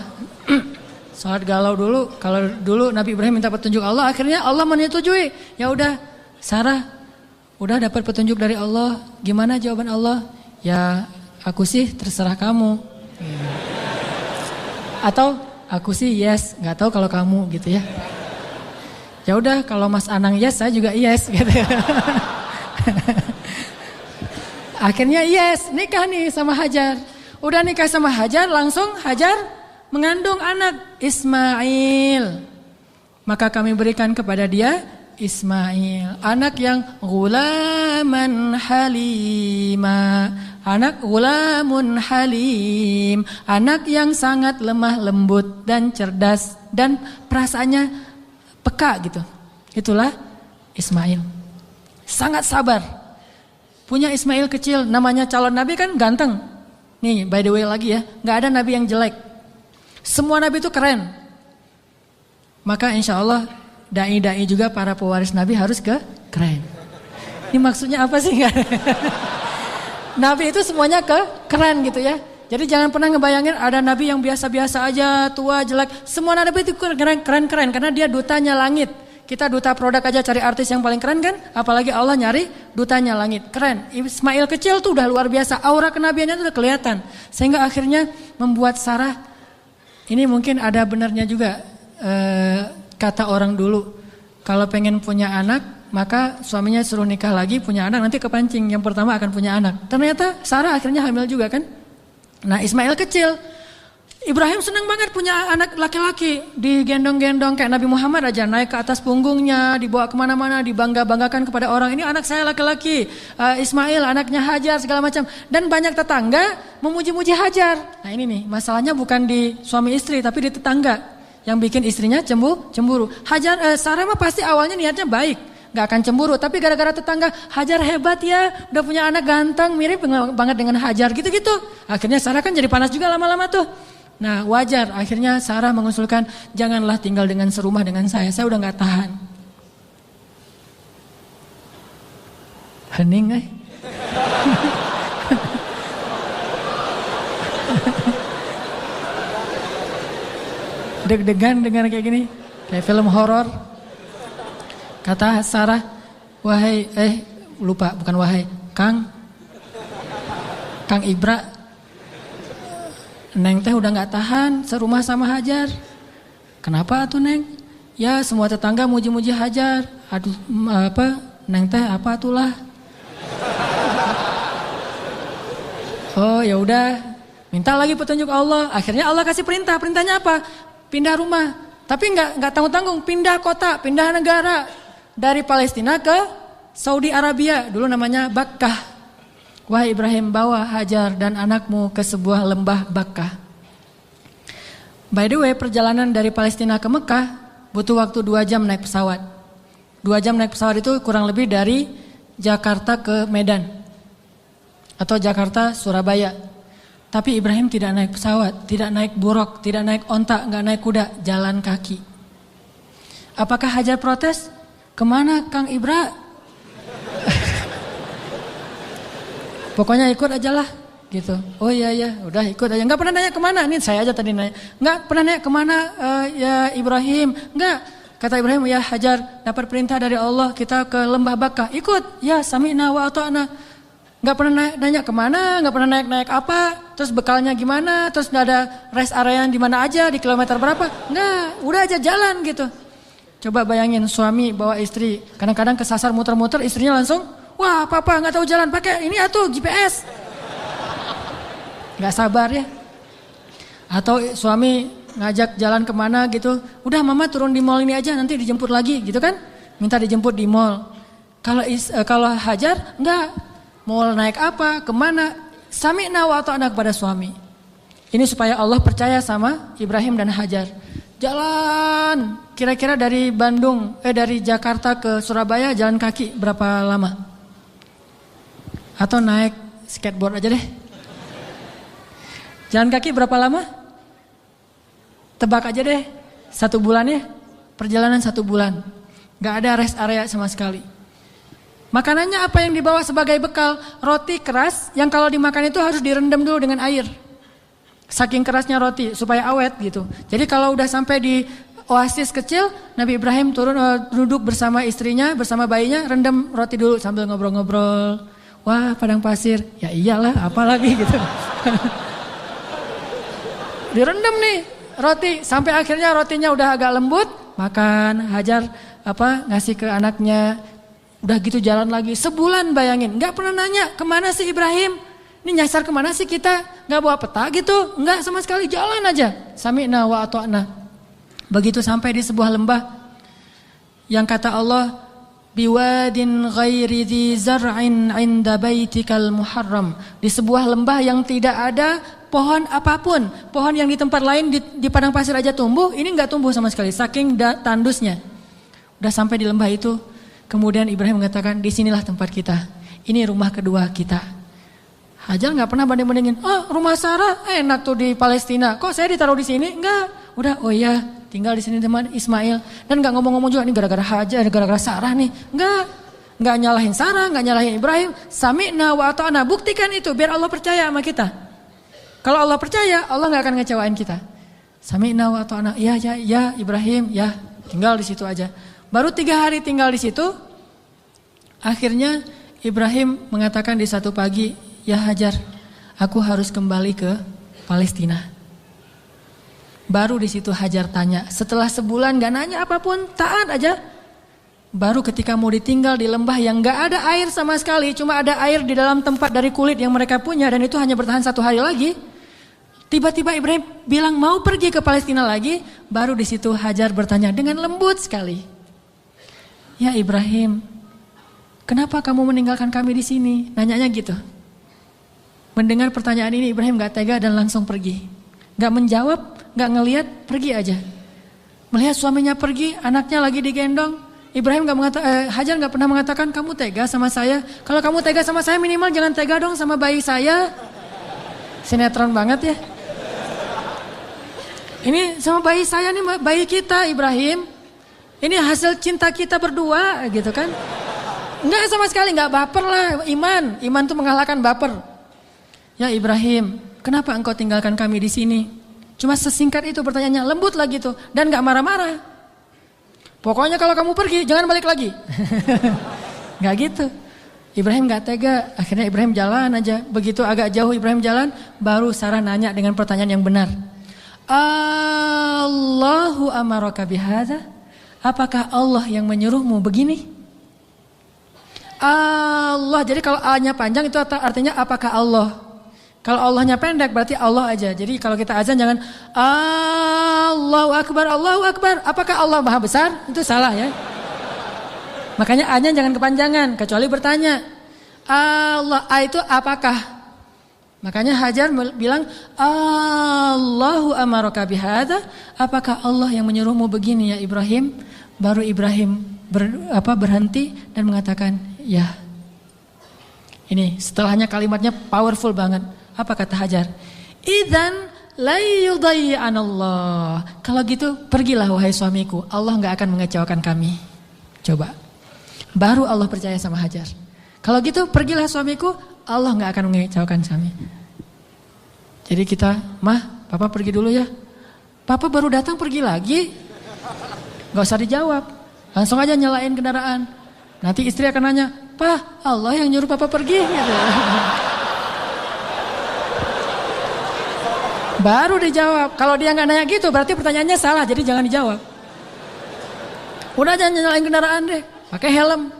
sholat galau dulu. Kalau dulu Nabi Ibrahim minta petunjuk Allah, akhirnya Allah menyetujui. Ya udah Sarah, udah dapat petunjuk dari Allah. Gimana jawaban Allah? Ya aku sih terserah kamu. Atau aku sih yes, nggak tahu kalau kamu gitu ya. Ya udah kalau Mas Anang yes, saya juga yes gitu. Akhirnya yes, nikah nih sama Hajar. Udah nikah sama Hajar, langsung Hajar mengandung anak Ismail. Maka kami berikan kepada dia Ismail, anak yang ghulaman halima, anak ghulamun halim, anak yang sangat lemah lembut dan cerdas dan perasaannya peka gitu. Itulah Ismail. Sangat sabar. Punya Ismail kecil, namanya calon nabi kan ganteng. Nih by the way lagi ya, gak ada nabi yang jelek. Semua nabi itu keren. Maka insya Allah dai-dai juga para pewaris nabi harus keren. Ini maksudnya apa sih? Nabi itu semuanya keren gitu ya. Jadi jangan pernah ngebayangin ada nabi yang biasa-biasa aja, tua, jelek. Semua nabi itu keren karena dia dutanya langit. Kita duta produk aja cari artis yang paling keren kan? Apalagi Allah nyari dutanya langit. Keren. Ismail kecil tuh udah luar biasa. Aura kenabiannya tuh udah kelihatan. Sehingga akhirnya membuat Sarah, ini mungkin ada benarnya juga. Kata orang dulu, kalau pengen punya anak, maka suaminya suruh nikah lagi, punya anak, nanti kepancing yang pertama akan punya anak. Ternyata Sarah akhirnya hamil juga kan. Nah Ismail kecil, Ibrahim senang banget punya anak laki-laki, digendong-gendong kayak Nabi Muhammad aja, naik ke atas punggungnya, dibawa kemana-mana, dibangga-banggakan kepada orang. Ini anak saya laki-laki, Ismail anaknya Hajar segala macam. Dan banyak tetangga memuji-muji Hajar. Nah ini nih, masalahnya bukan di suami istri tapi di tetangga. yang bikin istrinya cemburu. Sarah mah pasti awalnya niatnya baik, gak akan cemburu. Tapi gara-gara tetangga, Hajar hebat ya, udah punya anak ganteng, mirip banget dengan Hajar gitu-gitu. Akhirnya Sarah kan jadi panas juga lama-lama tuh. Nah wajar, akhirnya Sarah mengusulkan, janganlah tinggal dengan serumah dengan saya udah gak tahan. Hening deg-degan dengar kayak gini, kayak film horor. Kata Sarah, Kang Ibra, Neng teh udah gak tahan serumah sama Hajar. Kenapa tuh Neng? Ya semua tetangga muji-muji Hajar. Aduh Neng teh apa itulah? Oh ya udah, minta lagi petunjuk Allah. Akhirnya Allah kasih perintah. Perintahnya apa? Pindah rumah. Tapi nggak tanggung-tanggung. Pindah kota, pindah negara dari Palestina ke Saudi Arabia. Dulu namanya Bakkah. Wahai Ibrahim, bawa Hajar dan anakmu ke sebuah lembah Bakkah. By the way, perjalanan dari Palestina ke Mekah butuh waktu 2 jam naik pesawat. 2 jam naik pesawat itu kurang lebih dari Jakarta ke Medan atau Jakarta Surabaya. Tapi Ibrahim tidak naik pesawat, tidak naik buruk, tidak naik onta, nggak naik kuda, jalan kaki. Apakah Hajar protes? Kemana Kang Ibra? Pokoknya ikut aja lah, gitu. Oh iya, udah ikut aja. Nggak pernah nanya kemana, nih saya aja tadi nanya. Nggak pernah nanya kemana ya Ibrahim, nggak. Kata Ibrahim, ya Hajar dapat perintah dari Allah kita ke lembah Bakkah, ikut. Ya sami'na wa ata'na. Gak pernah nanya kemana, gak pernah naik apa, terus bekalnya gimana, terus gak ada rest area di mana aja, di kilometer berapa, enggak, udah aja jalan gitu. Coba bayangin suami bawa istri, kadang-kadang kesasar muter-muter, istrinya langsung, wah papa gak tahu jalan, pakai ini atuh GPS. Gak sabar ya. Atau suami ngajak jalan kemana gitu, udah mama turun di mall ini aja, nanti dijemput lagi gitu kan, minta dijemput di mall. Kalau Hajar, enggak. Mau naik apa, kemana, sami'na wa ata'na kepada suami. Ini supaya Allah percaya sama Ibrahim dan Hajar. Jalan, kira-kira dari dari Jakarta ke Surabaya jalan kaki berapa lama? Atau naik skateboard aja deh. Jalan kaki berapa lama? Tebak aja deh, 1 bulan ya. Perjalanan 1 bulan. Gak ada rest area sama sekali. Makanannya apa yang dibawa sebagai bekal? Roti keras yang kalau dimakan itu harus direndam dulu dengan air. Saking kerasnya roti supaya awet gitu. Jadi kalau udah sampai di oasis kecil, Nabi Ibrahim turun duduk bersama istrinya, bersama bayinya, rendam roti dulu sambil ngobrol-ngobrol. Wah padang pasir, ya iyalah apalagi gitu. Direndam nih roti sampai akhirnya rotinya udah agak lembut, makan. Hajar ngasih ke anaknya. Udah gitu jalan lagi, sebulan bayangin, gak pernah nanya kemana sih Ibrahim, ini nyasar kemana sih kita, gak bawa peta gitu, enggak sama sekali, jalan aja, sami'na wa ata'na. Begitu sampai di sebuah lembah, yang kata Allah, biwadin ghairi dhi zar'in 'inda baitikal muharram, di sebuah lembah yang tidak ada pohon apapun, pohon yang di tempat lain di padang pasir aja tumbuh, ini gak tumbuh sama sekali, saking tandusnya. Udah sampai di lembah itu, kemudian Ibrahim mengatakan, disinilah tempat kita. Ini rumah kedua kita. Hajar nggak pernah banding-bandingin. Oh rumah Sarah enak tuh di Palestina. Kok saya ditaruh di sini? Enggak. Udah oh iya tinggal di sini teman Ismail. Dan nggak ngomong-ngomong juga ini gara-gara Hajar, gara-gara Sarah nih. Nggak nyalahin Sarah, nggak nyalahin Ibrahim. Sami'na wa ata'na. Buktikan itu biar Allah percaya sama kita. Kalau Allah percaya, Allah nggak akan ngecewain kita. Sami'na wa ata'na. Ya Ibrahim, ya tinggal di situ aja. Baru 3 hari tinggal di situ, akhirnya Ibrahim mengatakan di satu pagi, ya Hajar, aku harus kembali ke Palestina. Baru di situ Hajar tanya, setelah sebulan gak nanya apapun, taat aja. Baru ketika mau ditinggal di lembah yang gak ada air sama sekali, cuma ada air di dalam tempat dari kulit yang mereka punya dan itu hanya bertahan 1 hari lagi. Tiba-tiba Ibrahim bilang mau pergi ke Palestina lagi, baru di situ Hajar bertanya dengan lembut sekali. Ya Ibrahim, kenapa kamu meninggalkan kami di sini? Nanyanya gitu. Mendengar pertanyaan ini Ibrahim gak tega dan langsung pergi. Gak menjawab, gak ngeliat, pergi aja. Melihat suaminya pergi, anaknya lagi digendong. Ibrahim Hajar nggak pernah mengatakan kamu tega sama saya. Kalau kamu tega sama saya minimal jangan tega dong sama bayi saya. Sinetron banget ya. Ini sama bayi saya nih, bayi kita Ibrahim. Ini hasil cinta kita berdua gitu kan. Enggak sama sekali, enggak baper lah. Iman tuh mengalahkan baper. Ya Ibrahim, kenapa engkau tinggalkan kami di sini? Cuma sesingkat itu pertanyaannya, lembut lagi tuh. Dan enggak marah-marah. Pokoknya kalau kamu pergi, jangan balik lagi. Enggak gitu. Ibrahim enggak tega, akhirnya Ibrahim jalan aja. Begitu agak jauh Ibrahim jalan, baru Sarah nanya dengan pertanyaan yang benar. Allahu amaraka bihadza? Apakah Allah yang menyuruhmu begini? Allah, jadi kalau A-nya panjang itu artinya apakah Allah? Kalau Allahnya pendek berarti Allah aja. Jadi kalau kita azan jangan Allahu Akbar, Allahu Akbar. Apakah Allah Maha Besar? Itu salah ya. Makanya A-nya jangan kepanjangan, kecuali bertanya. Allah, A itu apakah? Makanya Hajar bilang Allahu amaraka bihadza? Apakah Allah yang menyuruhmu begini ya Ibrahim? Baru Ibrahim berhenti dan mengatakan ya. Ini setelahnya kalimatnya powerful banget. Apa kata Hajar? Idzan la yudayyi'anallah. Kalau gitu pergilah wahai suamiku. Allah enggak akan mengecewakan kami. Coba. Baru Allah percaya sama Hajar. Kalau gitu pergilah suamiku. Allah enggak akan mengecewakan kami. Jadi kita, Mah, Papa pergi dulu ya. Papa baru datang pergi lagi. Gak usah dijawab. Langsung aja nyalain kendaraan. Nanti istri akan nanya, "Pak, Allah yang nyuruh Papa pergi." Gitu. Baru dijawab. Kalau dia nggak nanya gitu, berarti pertanyaannya salah. Jadi jangan dijawab. Udah jangan nyalain kendaraan deh. Pakai helm.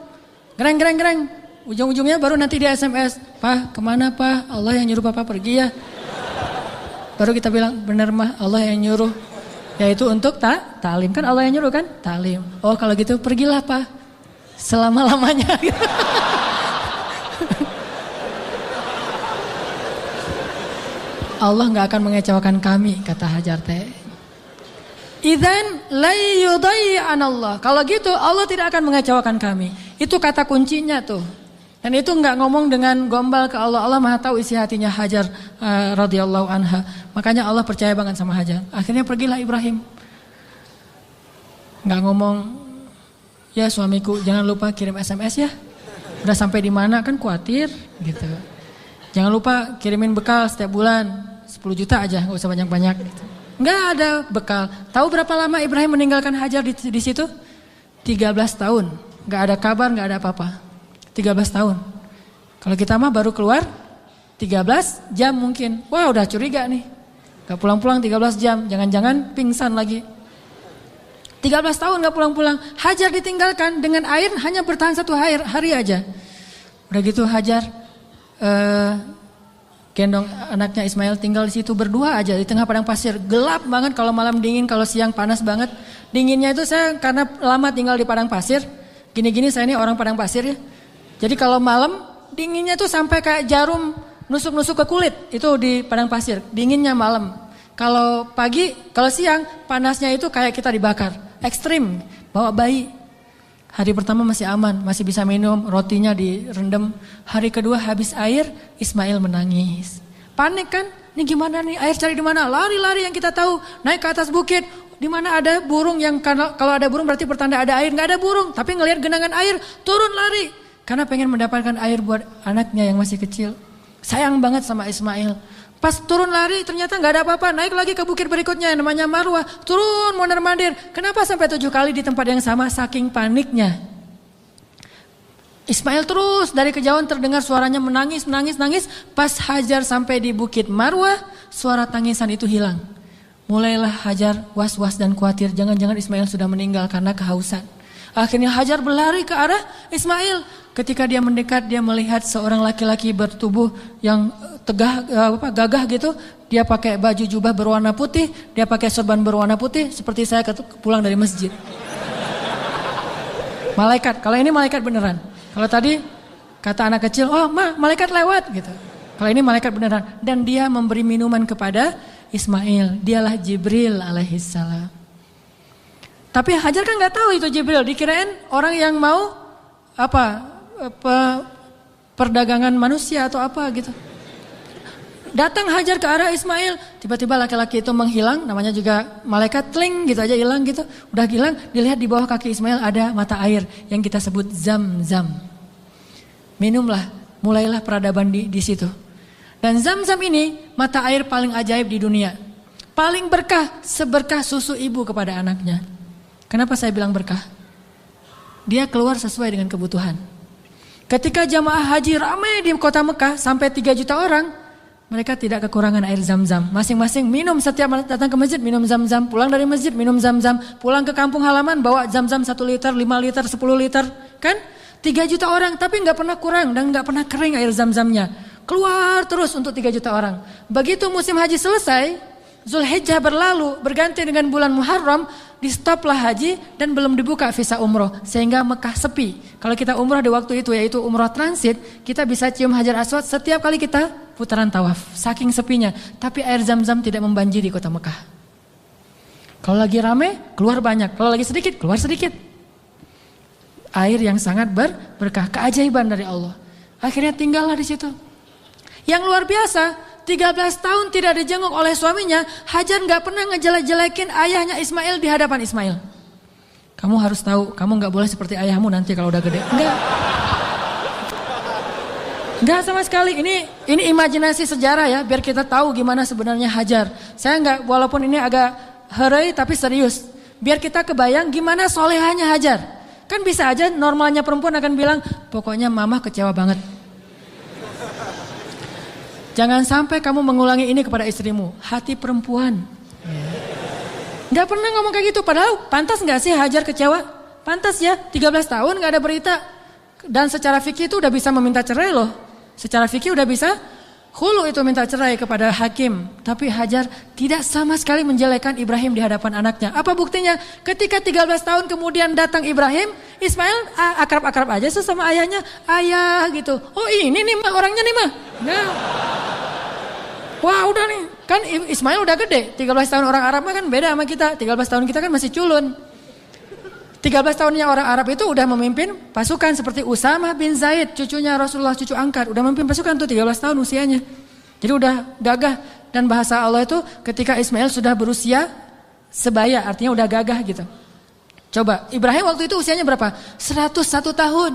Gereng. Ujung-ujungnya baru nanti dia SMS. "Pak, kemana Pak? Allah yang nyuruh Papa pergi ya." Baru kita bilang, "Bener Mah, Allah yang nyuruh." Yaitu untuk ta'lim. Kan Allah yang nyuruh kan? Ta'lim. Oh kalau gitu pergilah Pak. Selama-lamanya. Allah gak akan mengecewakan kami, kata Hajar teh. Idzan la yudayyi'anallah. Kalau gitu Allah tidak akan mengecewakan kami. Itu kata kuncinya tuh. Dan itu nggak ngomong dengan gombal ke Allah. Allah Maha tahu isi hatinya Hajar radhiyallahu anha. Makanya Allah percaya banget sama Hajar. Akhirnya pergilah Ibrahim. Nggak ngomong, ya suamiku jangan lupa kirim SMS ya. Udah sampai di mana kan khawatir gitu. Jangan lupa kirimin bekal setiap bulan 10 juta aja, nggak usah banyak-banyak. Gitu. Nggak ada bekal. Tahu berapa lama Ibrahim meninggalkan Hajar di situ? 13 tahun. Nggak ada kabar, nggak ada apa-apa. 13 tahun. Kalau kita mah baru keluar 13 jam mungkin. Wah udah curiga nih. Gak pulang-pulang 13 jam. Jangan-jangan pingsan lagi. 13 tahun gak pulang-pulang. Hajar ditinggalkan dengan air hanya bertahan 1 hari aja. Udah gitu Hajar gendong anaknya Ismail tinggal di situ berdua aja di tengah padang pasir. Gelap banget kalau malam dingin, kalau siang panas banget. Dinginnya itu saya karena lama tinggal di padang pasir. Gini-gini saya ini orang padang pasir ya. Jadi kalau malam dinginnya tuh sampai kayak jarum nusuk-nusuk ke kulit. Itu di padang pasir, dinginnya malam. Kalau pagi, kalau siang panasnya itu kayak kita dibakar. Ekstrim, bawa bayi. Hari pertama masih aman, masih bisa minum, rotinya direndam. Hari kedua habis air, Ismail menangis. Panik kan? Ini gimana nih, air cari di mana? Lari-lari yang kita tahu, naik ke atas bukit. Di mana ada burung yang kalau ada burung berarti pertanda ada air. Nggak ada burung, tapi ngelihat genangan air, turun lari. Karena pengen mendapatkan air buat anaknya yang masih kecil. Sayang banget sama Ismail. Pas turun lari ternyata gak ada apa-apa. Naik lagi ke bukit berikutnya yang namanya Marwah. Turun mondar-mandir. Kenapa sampai 7 kali di tempat yang sama? Saking paniknya. Ismail terus dari kejauhan terdengar suaranya menangis. Pas Hajar sampai di bukit Marwah, suara tangisan itu hilang. Mulailah Hajar was-was dan khawatir. Jangan-jangan Ismail sudah meninggal karena kehausan. Akhirnya Hajar berlari ke arah Ismail. Ketika dia mendekat, dia melihat seorang laki-laki bertubuh yang gagah gitu. Dia pakai baju jubah berwarna putih, dia pakai sorban berwarna putih, seperti saya pulang dari masjid. Malaikat, kalau ini malaikat beneran. Kalau tadi kata anak kecil, oh malaikat lewat gitu. Kalau ini malaikat beneran. Dan dia memberi minuman kepada Ismail. Dialah Jibril alaihissalam. Tapi Hajar kan nggak tahu itu Jibril, dikirain orang yang mau perdagangan manusia atau apa gitu. Datang Hajar ke arah Ismail, tiba-tiba laki-laki itu menghilang, namanya juga malaikat, tling gitu aja hilang gitu. Udah hilang, dilihat di bawah kaki Ismail ada mata air yang kita sebut Zam-Zam. Minumlah, mulailah peradaban di situ. Dan Zam-Zam ini mata air paling ajaib di dunia. Paling berkah, seberkah susu ibu kepada anaknya. Kenapa saya bilang berkah? Dia keluar sesuai dengan kebutuhan. Ketika jamaah haji ramai di kota Mekah sampai 3 juta orang, mereka tidak kekurangan air Zam-Zam. Masing-masing minum, setiap datang ke masjid minum Zam-Zam, pulang dari masjid minum Zam-Zam, pulang ke kampung halaman bawa Zam-Zam 1 liter, 5 liter, 10 liter, kan? 3 juta orang tapi nggak pernah kurang dan nggak pernah kering air Zam-Zamnya. Keluar terus untuk 3 juta orang. Begitu musim haji selesai, Zulhijjah berlalu, berganti dengan bulan Muharram, di stoplah haji dan belum dibuka visa umroh sehingga Mekah sepi. Kalau kita umroh di waktu itu yaitu umroh transit, kita bisa cium Hajar Aswad setiap kali kita putaran tawaf, saking sepinya. Tapi air Zam-Zam tidak membanjiri kota Mekah. Kalau lagi rame keluar banyak, kalau lagi sedikit keluar sedikit. Air yang sangat berkah, keajaiban dari Allah. Akhirnya tinggallah di situ. Yang luar biasa, 13 tahun tidak dijenguk oleh suaminya, Hajar nggak pernah ngejelek-jelekin ayahnya Ismail di hadapan Ismail. Kamu harus tahu, kamu nggak boleh seperti ayahmu nanti kalau udah gede. Enggak sama sekali. Ini imajinasi sejarah ya, biar kita tahu gimana sebenarnya Hajar. Saya nggak, walaupun ini agak herai tapi serius. Biar kita kebayang gimana solehahnya Hajar. Kan bisa aja normalnya perempuan akan bilang, pokoknya mama kecewa banget. Jangan sampai kamu mengulangi ini kepada istrimu. Hati perempuan. Gak pernah ngomong kayak gitu. Padahal pantas gak sih Hajar kecewa? Pantas ya, 13 tahun gak ada berita. Dan secara fikih itu udah bisa meminta cerai loh. Secara fikih udah bisa khulu itu minta cerai kepada hakim. Tapi Hajar tidak sama sekali menjelekkan Ibrahim di hadapan anaknya. Apa buktinya? Ketika 13 tahun kemudian datang Ibrahim, Ismail akrab-akrab aja sama ayahnya. Ayah gitu. Oh ini nih mah orangnya nih mah. Nah. Wah udah nih. Kan Ismail udah gede. 13 tahun orang Arab mah kan beda sama kita. 13 tahun kita kan masih culun. 13 tahunnya orang Arab itu udah memimpin pasukan seperti Usamah bin Zaid, cucunya Rasulullah, cucu angkat. Udah memimpin pasukan tuh 13 tahun usianya. Jadi udah gagah. Dan bahasa Allah itu ketika Ismail sudah berusia sebaya, artinya udah gagah gitu. Coba, Ibrahim waktu itu usianya berapa? 101 tahun.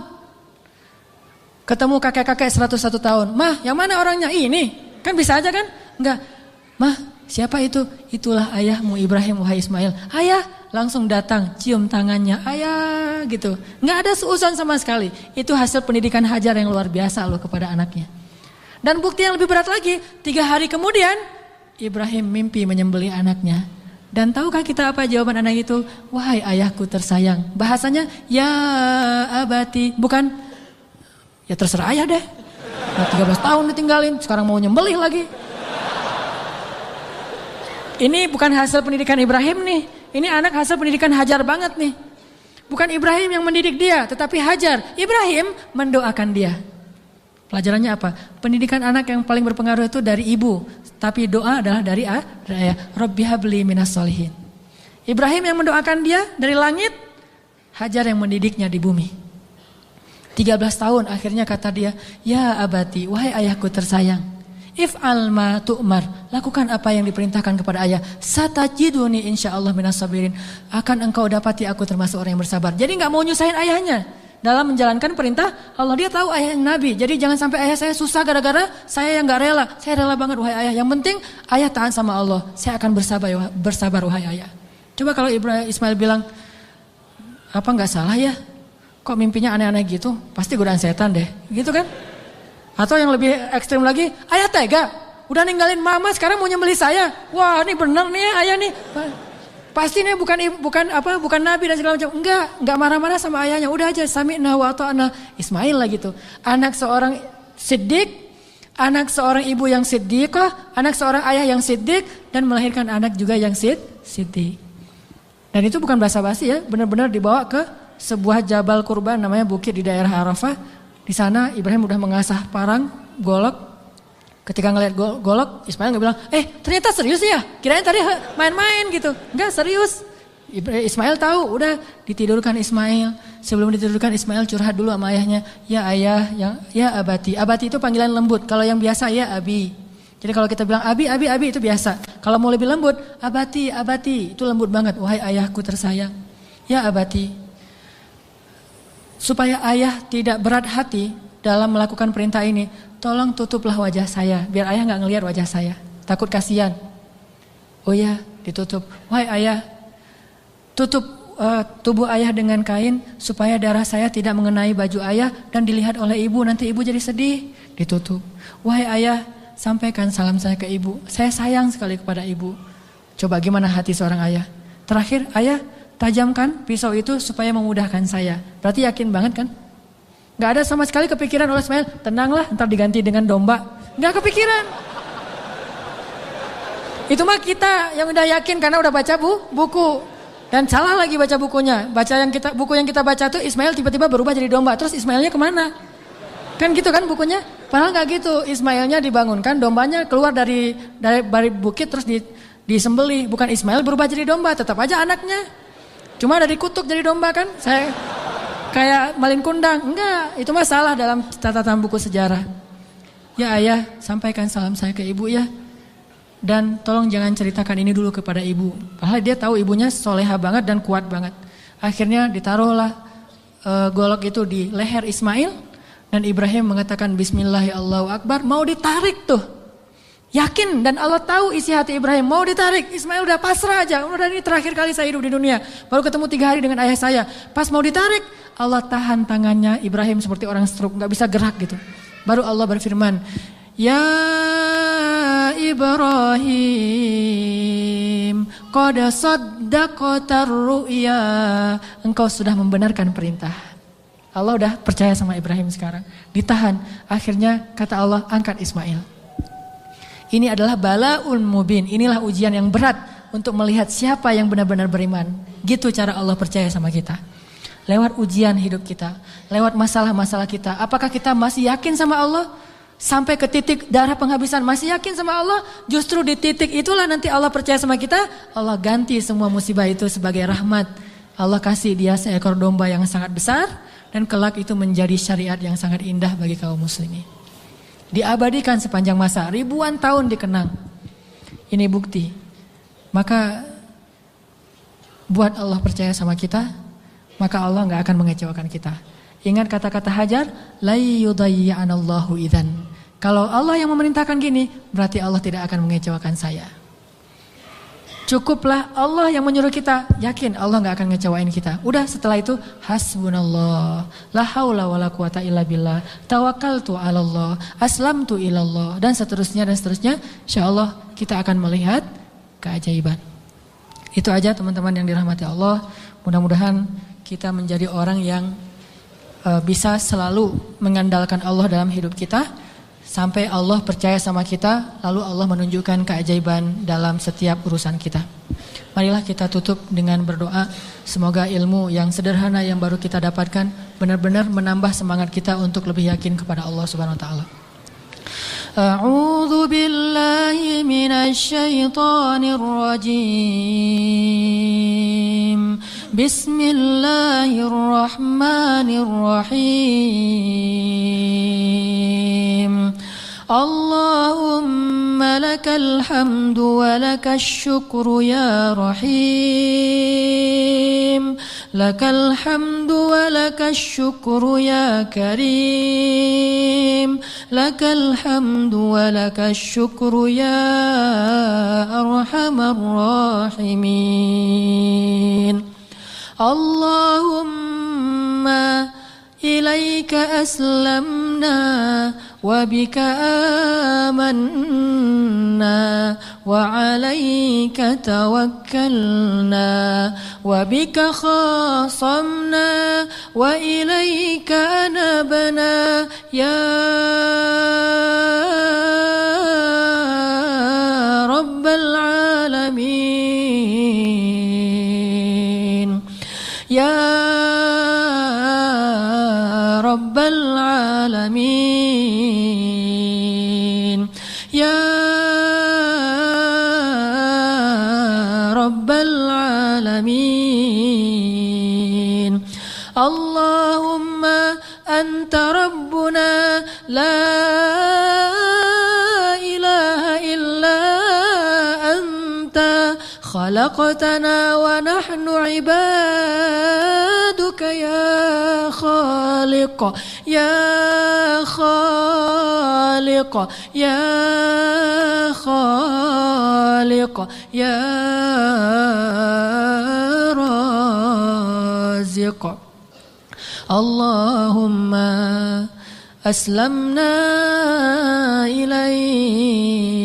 Ketemu kakek-kakek 101 tahun. Mah, yang mana orangnya? Ini. Kan bisa aja kan? Enggak. Mah, siapa itu? Itulah ayahmu Ibrahim, wahai Ismail. Ayah, langsung datang, cium tangannya. Ayah, gitu. Enggak ada seuson sama sekali. Itu hasil pendidikan Hajar yang luar biasa loh kepada anaknya. Dan bukti yang lebih berat lagi, 3 hari kemudian Ibrahim mimpi menyembelih anaknya. Dan tahukah kita apa jawaban anak itu? Wahai ayahku tersayang. Bahasanya, ya abati. Bukan, ya terserah ayah deh. 13 tahun ditinggalin, sekarang mau nyembelih lagi. Ini bukan hasil pendidikan Ibrahim nih. Ini anak hasil pendidikan Hajar banget nih. Bukan Ibrahim yang mendidik dia, tetapi Hajar. Ibrahim mendoakan dia. Pelajarannya apa? Pendidikan anak yang paling berpengaruh itu dari ibu. Tapi doa adalah dari ayah. Rabbi habli minas solihin. Ibrahim yang mendoakan dia dari langit. Hajar yang mendidiknya di bumi. 13 tahun akhirnya kata dia, ya abati, wahai ayahku tersayang. If'al ma tu'mar, lakukan apa yang diperintahkan kepada ayah. Satajiduni insyaallah minas sabirin. Akan engkau dapati aku termasuk orang yang bersabar. Jadi gak mau nyusahin ayahnya dalam menjalankan perintah Allah. Dia tahu ayah yang nabi. Jadi jangan sampai ayah saya susah gara-gara saya yang gak rela. Saya rela banget wahai ayah. Yang penting ayah taat sama Allah. Saya akan bersabar wahai ayah. Coba kalau Ismail bilang, apa gak salah ya? Kok mimpinya aneh-aneh gitu? Pasti godaan setan deh. Gitu kan? Atau yang lebih ekstrim lagi, ayah tega, udah ninggalin mama sekarang mau nyembelih saya. Wah, ini bener nih ayah nih. Pasti nih bukan nabi dan segala macam. Enggak marah-marah sama ayahnya. Udah aja sami'na wa ata'na. Ismail lah gitu. Anak seorang siddiq, anak seorang ibu yang siddiqah, anak seorang ayah yang siddiq dan melahirkan anak juga yang siddiq. Dan itu bukan basa-basi ya, benar-benar dibawa ke sebuah jabal kurban namanya bukit di daerah Arafah. Di sana Ibrahim udah mengasah parang, golok. Ketika ngelihat golok, Ismail nggak bilang, ternyata serius ya? Kirain tadi main-main gitu. Enggak, serius. Ismail tahu, udah ditidurkan Ismail. Sebelum ditidurkan Ismail curhat dulu sama ayahnya. Ya ayah, ya abati. Abati itu panggilan lembut. Kalau yang biasa ya abi. Jadi kalau kita bilang abi itu biasa. Kalau mau lebih lembut, abati itu lembut banget. Wahai ayahku tersayang. Ya abati. Supaya ayah tidak berat hati dalam melakukan perintah ini, tolong tutuplah wajah saya biar ayah nggak ngelihat wajah saya. Takut kasihan. Oh ya, ditutup. Wahai ayah, tutup tubuh ayah dengan kain supaya darah saya tidak mengenai baju ayah dan dilihat oleh ibu, nanti ibu jadi sedih. Ditutup. Wahai ayah, sampaikan salam saya ke ibu. Saya sayang sekali kepada ibu. Coba gimana hati seorang ayah? Terakhir, ayah tajamkan pisau itu supaya memudahkan saya. Berarti yakin banget kan? Gak ada sama sekali kepikiran oleh Ismail, tenanglah ntar diganti dengan domba. Gak kepikiran. Itu mah kita yang udah yakin karena udah baca buku. Dan salah lagi baca bukunya. Buku yang kita baca tuh Ismail tiba-tiba berubah jadi domba. Terus Ismailnya kemana? Kan gitu kan bukunya? Padahal nggak gitu. Ismailnya dibangunkan, dombanya keluar dari bukit terus disembelih. Bukan Ismail berubah jadi domba, tetap aja anaknya. Cuma dari kutuk jadi domba kan? Saya kayak malin kundang. Enggak, itu mah salah dalam catatan buku sejarah. Ya ayah, sampaikan salam saya ke ibu ya. Dan tolong jangan ceritakan ini dulu kepada ibu. Padahal dia tahu ibunya soleha banget dan kuat banget. Akhirnya ditaruhlah golok itu di leher Ismail. Dan Ibrahim mengatakan Bismillah ya Allahu Akbar. Mau ditarik tuh. Yakin dan Allah tahu isi hati Ibrahim. Mau ditarik. Ismail udah pasrah aja. Udah ini terakhir kali saya hidup di dunia. Baru ketemu 3 hari dengan ayah saya. Pas mau ditarik. Allah tahan tangannya Ibrahim seperti orang stroke. Gak bisa gerak gitu. Baru Allah berfirman. Ya Ibrahim, qad saddaqatar ru'ya. Engkau sudah membenarkan perintah. Allah udah percaya sama Ibrahim sekarang. Ditahan. Akhirnya kata Allah, angkat Ismail. Ini adalah balaun mubin. Inilah ujian yang berat untuk melihat siapa yang benar-benar beriman. Gitu cara Allah percaya sama kita. Lewat ujian hidup kita, lewat masalah-masalah kita. Apakah kita masih yakin sama Allah? Sampai ke titik darah penghabisan masih yakin sama Allah, justru di titik itulah nanti Allah percaya sama kita, Allah ganti semua musibah itu sebagai rahmat. Allah kasih dia seekor domba yang sangat besar dan kelak itu menjadi syariat yang sangat indah bagi kaum muslimin. Diabadikan sepanjang masa, ribuan tahun dikenang. Ini bukti. Maka buat Allah percaya sama kita, maka Allah gak akan mengecewakan kita. Ingat kata-kata Hajar, la yudayyi'anallahu idzan. Kalau Allah yang memerintahkan gini, berarti Allah tidak akan mengecewakan saya. Cukuplah Allah yang menyuruh kita, yakin Allah enggak akan ngecewain kita. Udah setelah itu hasbunallah, la haula wala quwata illa billah, tawakkaltu 'alallah, aslamtu ilallah dan seterusnya. Insyaallah kita akan melihat keajaiban. Itu aja teman-teman yang dirahmati Allah. Mudah-mudahan kita menjadi orang yang bisa selalu mengandalkan Allah dalam hidup kita sampai Allah percaya sama kita, lalu Allah menunjukkan keajaiban dalam setiap urusan kita. Marilah kita tutup dengan berdoa, semoga ilmu yang sederhana yang baru kita dapatkan benar-benar menambah semangat kita untuk lebih yakin kepada Allah Subhanahu wa taala. A'udzu billahi minasy syaithanir rajim. Bismillahirrahmanirrahim. Allahumma lakal hamdu wa lakal syukru ya rahim. Lakal hamdu wa lakal syukru ya karim. Lakal hamdu wa lakal syukru ya arhamar rahimin. Allahumma ilaika aslamna wa bika amanna wa alaika tawakkalna wa bika khasamna wa ilaika anabna ya rabbal alamin. Ya Rabbal Alamin. Ya Rabbal Alamin. خلقتنا ونحن عبادك يا خالق يا خالق يا خالق يا رازق اللهم أسلمنا إليك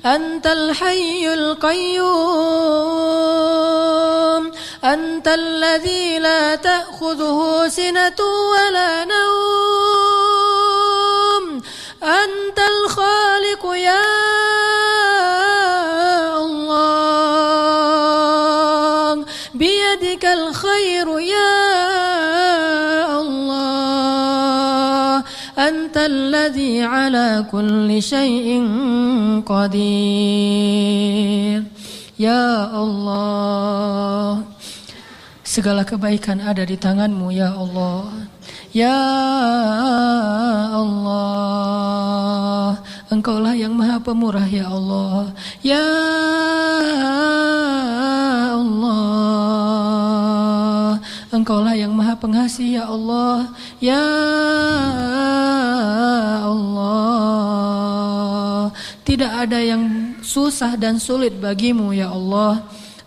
أنت الحي القيوم أنت الذي لا تأخذه سنة ولا نوم أنت الخالق يا الله بيدك الخير يا الله أنت الذي على كل شيء قدير Ya Allah, segala kebaikan ada di tangan-Mu ya Allah. Ya Allah, Engkaulah yang Maha Pemurah ya Allah. Ya Allah, Engkaulah yang Maha Pengasih ya Allah. Ya Allah, tidak ada yang susah dan sulit bagimu ya Allah.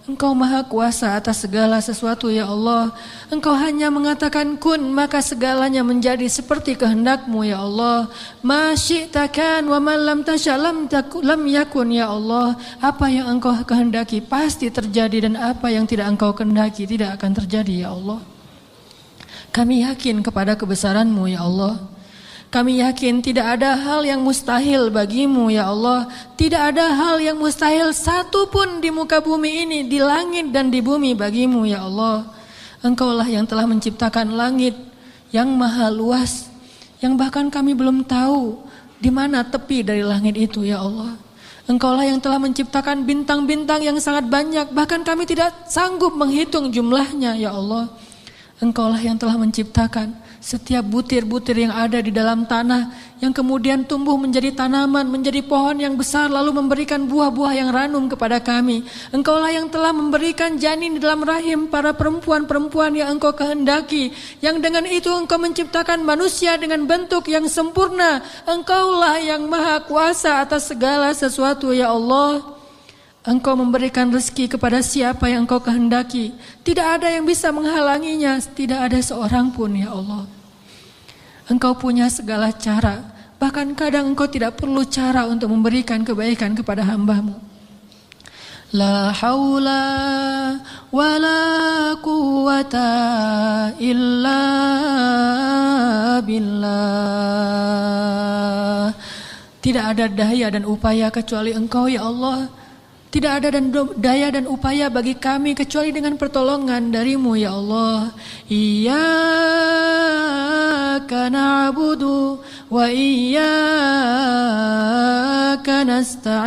Engkau maha kuasa atas segala sesuatu ya Allah. Engkau hanya mengatakan kun, maka segalanya menjadi seperti kehendak-Mu ya Allah. Ma syi'ta kan wa man lam tasya lam yakun ya Allah. Apa yang Engkau kehendaki pasti terjadi, dan apa yang tidak Engkau kehendaki tidak akan terjadi ya Allah. Kami yakin kepada kebesaran-Mu ya Allah. Kami yakin tidak ada hal yang mustahil bagimu ya Allah. Tidak ada hal yang mustahil satupun di muka bumi ini, di langit dan di bumi bagimu ya Allah. Engkaulah yang telah menciptakan langit yang maha luas, yang bahkan kami belum tahu di mana tepi dari langit itu ya Allah. Engkaulah yang telah menciptakan bintang-bintang yang sangat banyak, bahkan kami tidak sanggup menghitung jumlahnya ya Allah. Engkaulah yang telah menciptakan setiap butir-butir yang ada di dalam tanah, yang kemudian tumbuh menjadi tanaman, menjadi pohon yang besar, lalu memberikan buah-buah yang ranum kepada kami. Engkaulah yang telah memberikan janin di dalam rahim para perempuan-perempuan yang Engkau kehendaki, yang dengan itu Engkau menciptakan manusia dengan bentuk yang sempurna. Engkaulah yang maha kuasa atas segala sesuatu ya Allah. Engkau memberikan rezeki kepada siapa yang Engkau kehendaki. Tidak ada yang bisa menghalanginya. Tidak ada seorang pun ya Allah. Engkau punya segala cara. Bahkan kadang Engkau tidak perlu cara untuk memberikan kebaikan kepada hamba-Mu. La haula wa la quwwata illa billah. Tidak ada daya dan upaya kecuali Engkau ya Allah. Tidak ada daya dan upaya bagi kami kecuali dengan pertolongan dari-Mu ya Allah. Iyyaka na'budu wa iyyaka nasta'in.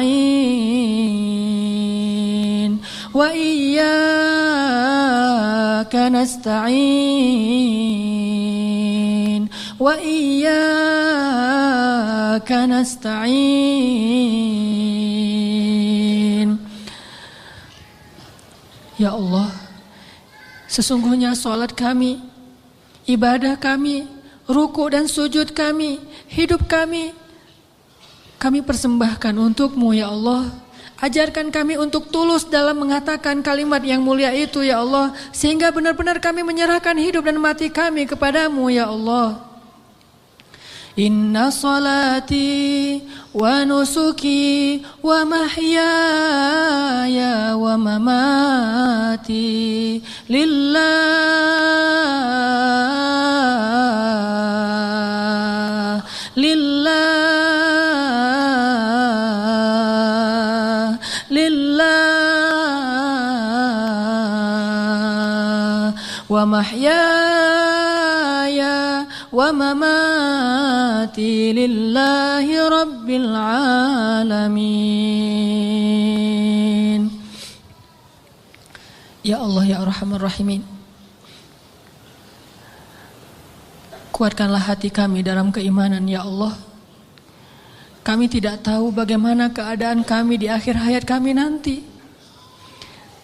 Wa iyyaka nasta'in. Wa iyyaka nasta'in. Ya Allah, sesungguhnya salat kami, ibadah kami, ruku dan sujud kami, hidup kami persembahkan untuk-Mu ya Allah. Ajarkan kami untuk tulus dalam mengatakan kalimat yang mulia itu ya Allah, sehingga benar-benar kami menyerahkan hidup dan mati kami kepadamu ya Allah. Inna salati wa nusuki wa mahyaya wa mamati lillah wa mahyaya wa mamati lillahi rabbil alamin. Ya Allah ya Arhamar Rahimin, kuatkanlah hati kami dalam keimanan ya Allah. Kami tidak tahu bagaimana keadaan kami di akhir hayat kami nanti.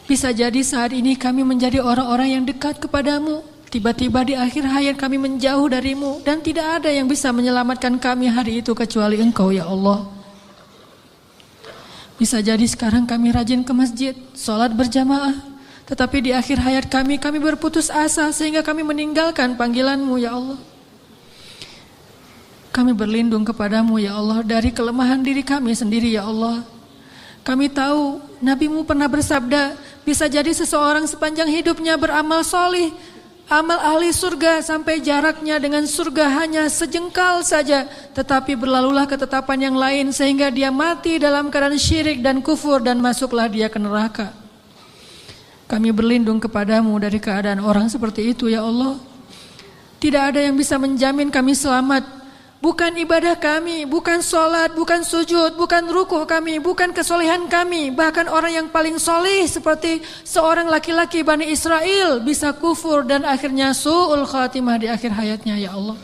Bisa jadi saat ini kami menjadi orang-orang yang dekat kepadamu. Tiba-tiba di akhir hayat kami menjauh darimu. Dan tidak ada yang bisa menyelamatkan kami hari itu kecuali Engkau ya Allah. Bisa jadi sekarang kami rajin ke masjid, sholat berjamaah. Tetapi di akhir hayat kami berputus asa sehingga kami meninggalkan panggilanmu ya Allah. Kami berlindung kepadamu ya Allah dari kelemahan diri kami sendiri ya Allah. Kami tahu Nabi-Mu pernah bersabda, bisa jadi seseorang sepanjang hidupnya beramal solih, amal ahli surga sampai jaraknya dengan surga hanya sejengkal saja. Tetapi berlalulah ketetapan yang lain sehingga dia mati dalam keadaan syirik dan kufur dan masuklah dia ke neraka. Kami berlindung kepadamu dari keadaan orang seperti itu ya Allah. Tidak ada yang bisa menjamin kami selamat. Bukan ibadah kami, bukan sholat, bukan sujud, bukan rukuh kami, bukan kesolehan kami. Bahkan orang yang paling soleh seperti seorang laki-laki Bani Israel bisa kufur dan akhirnya su'ul khatimah di akhir hayatnya ya Allah.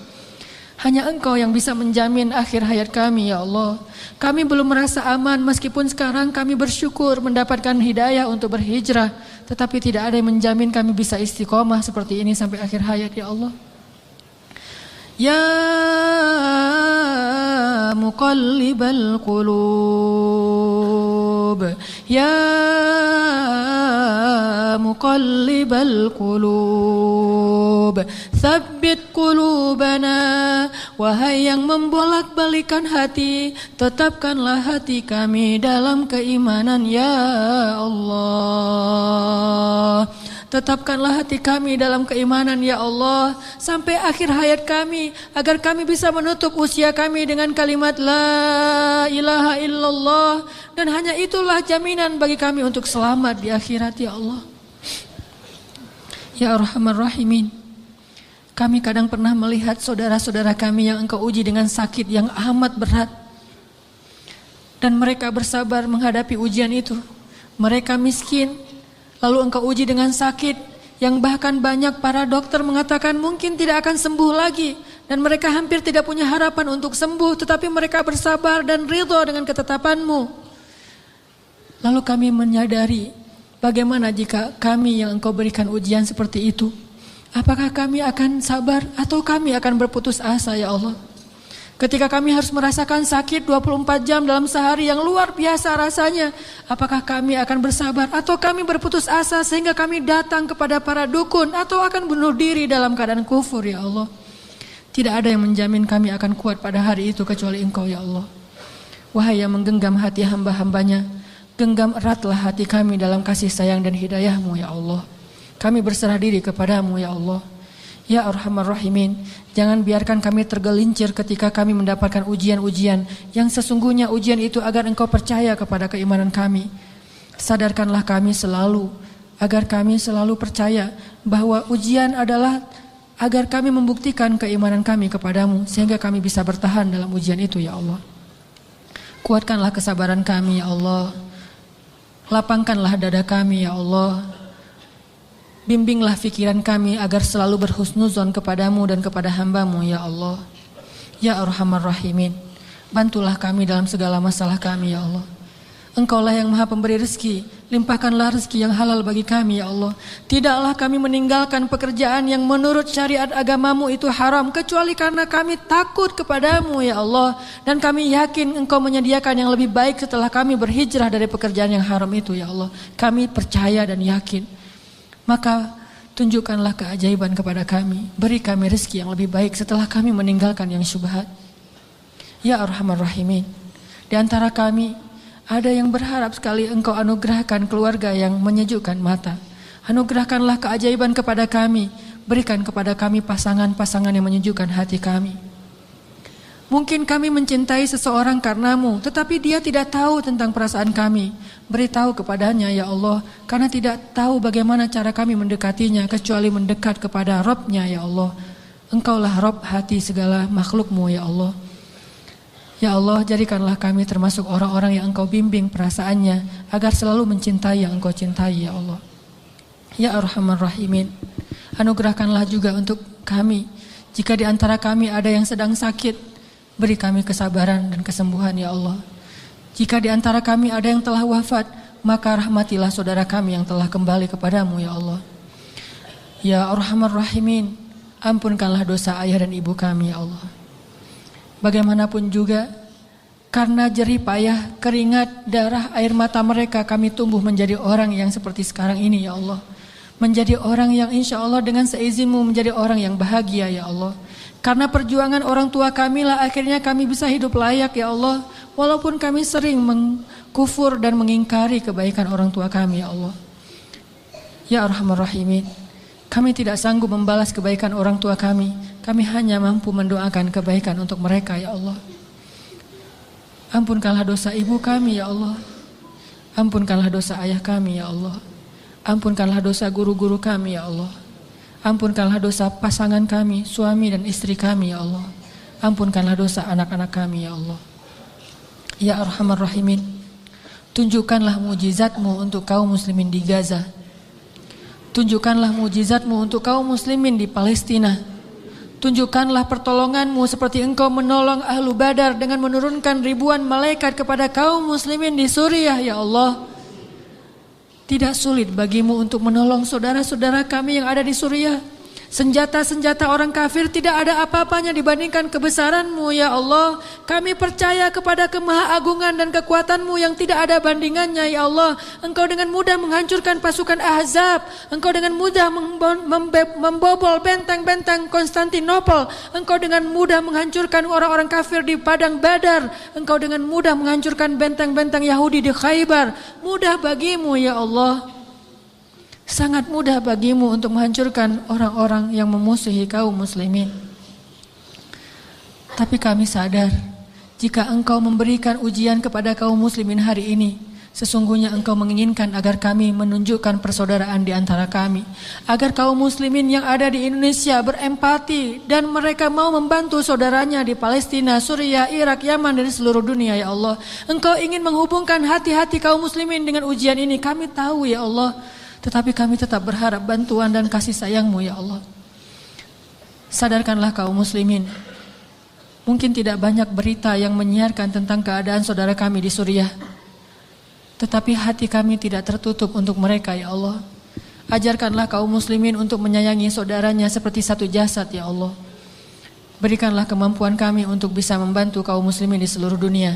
Hanya Engkau yang bisa menjamin akhir hayat kami ya Allah. Kami belum merasa aman meskipun sekarang kami bersyukur mendapatkan hidayah untuk berhijrah. Tetapi tidak ada yang menjamin kami bisa istiqomah seperti ini sampai akhir hayat ya Allah. Ya muqallibal qulub, ya muqallibal qulub, tsabbit qulubana. Wahai yang membolak-balikan hati, tetapkanlah hati kami dalam keimanan ya Allah. Tetapkanlah hati kami dalam keimanan ya Allah sampai akhir hayat kami, agar kami bisa menutup usia kami dengan kalimat la ilaha illallah, dan hanya itulah jaminan bagi kami untuk selamat di akhirat ya Allah. Ya Arhamar Rahimin, kami kadang pernah melihat saudara-saudara kami yang Engkau uji dengan sakit yang amat berat, dan mereka bersabar menghadapi ujian itu. Mereka miskin, lalu Engkau uji dengan sakit yang bahkan banyak para dokter mengatakan mungkin tidak akan sembuh lagi. Dan mereka hampir tidak punya harapan untuk sembuh, tetapi mereka bersabar dan ridho dengan ketetapan-Mu. Lalu kami menyadari, bagaimana jika kami yang Engkau berikan ujian seperti itu? Apakah kami akan sabar atau kami akan berputus asa ya Allah? Ketika kami harus merasakan sakit 24 jam dalam sehari yang luar biasa rasanya, apakah kami akan bersabar atau kami berputus asa sehingga kami datang kepada para dukun atau akan bunuh diri dalam keadaan kufur ya Allah? Tidak ada yang menjamin kami akan kuat pada hari itu kecuali Engkau ya Allah. Wahai yang menggenggam hati hamba-hambanya, genggam eratlah hati kami dalam kasih sayang dan hidayah-Mu ya Allah. Kami berserah diri kepadamu ya Allah. Ya Arhamar Rahimin, jangan biarkan kami tergelincir ketika kami mendapatkan ujian-ujian yang sesungguhnya ujian itu agar Engkau percaya kepada keimanan kami. Sadarkanlah kami selalu, agar kami selalu percaya bahwa ujian adalah agar kami membuktikan keimanan kami kepadamu, sehingga kami bisa bertahan dalam ujian itu ya Allah. Kuatkanlah kesabaran kami ya Allah. Lapangkanlah dada kami ya Allah. Bimbinglah fikiran kami agar selalu berhusnuzon kepadamu dan kepada hamba-Mu ya Allah. Ya Arhamar Rahimin, bantulah kami dalam segala masalah kami ya Allah. Engkaulah yang maha pemberi rezeki, limpahkanlah rezeki yang halal bagi kami ya Allah. Tidaklah kami meninggalkan pekerjaan yang menurut syariat agama-Mu itu haram, kecuali karena kami takut kepadamu ya Allah. Dan kami yakin Engkau menyediakan yang lebih baik setelah kami berhijrah dari pekerjaan yang haram itu ya Allah. Kami percaya dan yakin. Maka tunjukkanlah keajaiban kepada kami. Beri kami rezeki yang lebih baik setelah kami meninggalkan yang syubhat. Ya Arhamar Rahimin, di antara kami ada yang berharap sekali Engkau anugerahkan keluarga yang menyejukkan mata. Anugerahkanlah keajaiban kepada kami. Berikan kepada kami pasangan-pasangan yang menyejukkan hati kami. Mungkin kami mencintai seseorang karenamu, tetapi dia tidak tahu tentang perasaan kami. Beritahu kepadanya ya Allah, karena tidak tahu bagaimana cara kami mendekatinya kecuali mendekat kepada Rabb-Nya ya Allah. Engkaulah Rabb hati segala makhluk-Mu ya Allah. Ya Allah, jadikanlah kami termasuk orang-orang yang Engkau bimbing perasaannya agar selalu mencintai yang Engkau cintai ya Allah. Ya Arhamar Rahimin, anugerahkanlah juga untuk kami, jika di antara kami ada yang sedang sakit, Beri kami kesabaran dan kesembuhan ya Allah. Jika di antara kami ada yang telah wafat, maka rahmatilah saudara kami yang telah kembali kepadamu ya Allah. Ya Arhamar Rahimin, ampunkanlah dosa ayah dan ibu kami ya Allah. Bagaimanapun juga, karena jerih payah, keringat, darah, air mata mereka, kami tumbuh menjadi orang yang seperti sekarang ini ya Allah. Menjadi orang yang insya Allah dengan seizinmu menjadi orang yang bahagia ya Allah. Karena perjuangan orang tua kami lah akhirnya kami bisa hidup layak ya Allah. Walaupun kami sering mengkufur dan mengingkari kebaikan orang tua kami ya Allah. Ya Arhamar Rahimin, kami tidak sanggup membalas kebaikan orang tua kami. Kami hanya mampu mendoakan kebaikan untuk mereka ya Allah. Ampunkanlah dosa ibu kami ya Allah. Ampunkanlah dosa ayah kami ya Allah. Ampunkanlah dosa guru-guru kami ya Allah. Ampunkanlah dosa pasangan kami, suami dan istri kami ya Allah. Ampunkanlah dosa anak-anak kami ya Allah. Ya Arhamar Rahimin, tunjukkanlah mujizat-Mu untuk kaum muslimin di Gaza. Tunjukkanlah mujizat-Mu untuk kaum muslimin di Palestina. Tunjukkanlah pertolongan-Mu seperti Engkau menolong Ahlu Badar dengan menurunkan ribuan malaikat kepada kaum muslimin di Suriah ya Allah. Tidak sulit bagimu untuk menolong saudara-saudara kami yang ada di Suriah. Senjata-senjata orang kafir tidak ada apa-apanya dibandingkan kebesaran-Mu ya Allah. Kami percaya kepada kemahaagungan dan kekuatan-Mu yang tidak ada bandingannya ya Allah. Engkau dengan mudah menghancurkan pasukan Ahzab. Engkau dengan mudah membobol benteng-benteng Konstantinopel. Engkau dengan mudah menghancurkan orang-orang kafir di padang Badar. Engkau dengan mudah menghancurkan benteng-benteng Yahudi di Khaybar. Mudah bagimu ya Allah. Sangat mudah bagimu untuk menghancurkan orang-orang yang memusuhi kaum muslimin. Tapi kami sadar, jika Engkau memberikan ujian kepada kaum muslimin hari ini, sesungguhnya Engkau menginginkan agar kami menunjukkan persaudaraan di antara kami. Agar kaum muslimin yang ada di Indonesia berempati dan mereka mau membantu saudaranya di Palestina, Suriah, Irak, Yaman dan seluruh dunia ya Allah. Engkau ingin menghubungkan hati-hati kaum muslimin dengan ujian ini. Kami tahu ya Allah. Tetapi kami tetap berharap bantuan dan kasih sayang-Mu ya Allah. Sadarkanlah kaum muslimin. Mungkin tidak banyak berita yang menyiarkan tentang keadaan saudara kami di Suriah. Tetapi hati kami tidak tertutup untuk mereka ya Allah. Ajarkanlah kaum muslimin untuk menyayangi saudaranya seperti satu jasad ya Allah. Berikanlah kemampuan kami untuk bisa membantu kaum muslimin di seluruh dunia.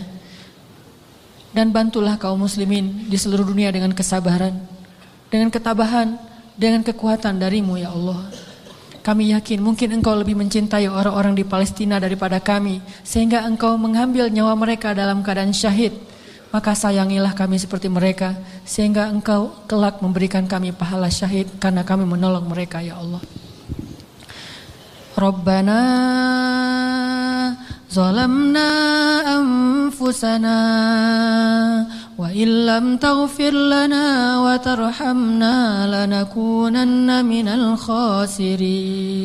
Dan bantulah kaum muslimin di seluruh dunia dengan kesabaran, dengan ketabahan, dengan kekuatan dari-Mu ya Allah. Kami yakin mungkin Engkau lebih mencintai orang-orang di Palestina daripada kami, sehingga Engkau mengambil nyawa mereka dalam keadaan syahid. Maka sayangilah kami seperti mereka, sehingga Engkau kelak memberikan kami pahala syahid karena kami menolong mereka ya Allah. Rabbana zalamna anfusana wa illam taghfir lana wa tarhamna lanakunanna minal khasirin.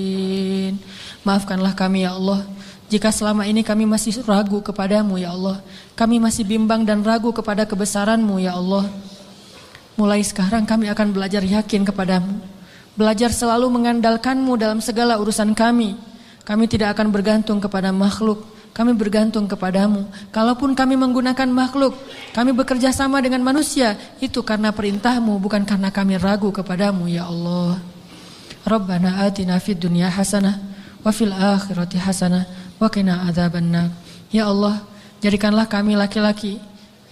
Maafkanlah kami ya Allah, jika selama ini kami masih ragu kepadamu ya Allah. Kami masih bimbang dan ragu kepada kebesaran-Mu ya Allah. Mulai sekarang kami akan belajar yakin kepadamu, belajar selalu mengandalkan-Mu dalam segala urusan kami. Kami tidak akan bergantung kepada makhluk, kami bergantung kepadamu. Kalaupun kami menggunakan makhluk, kami bekerja sama dengan manusia, itu karena perintah-Mu, bukan karena kami ragu kepadamu ya Allah. Rabbana atina fid dunya hasanah wa fil akhirati hasanah wa qina adzabannar. Ya Allah, jadikanlah kami laki-laki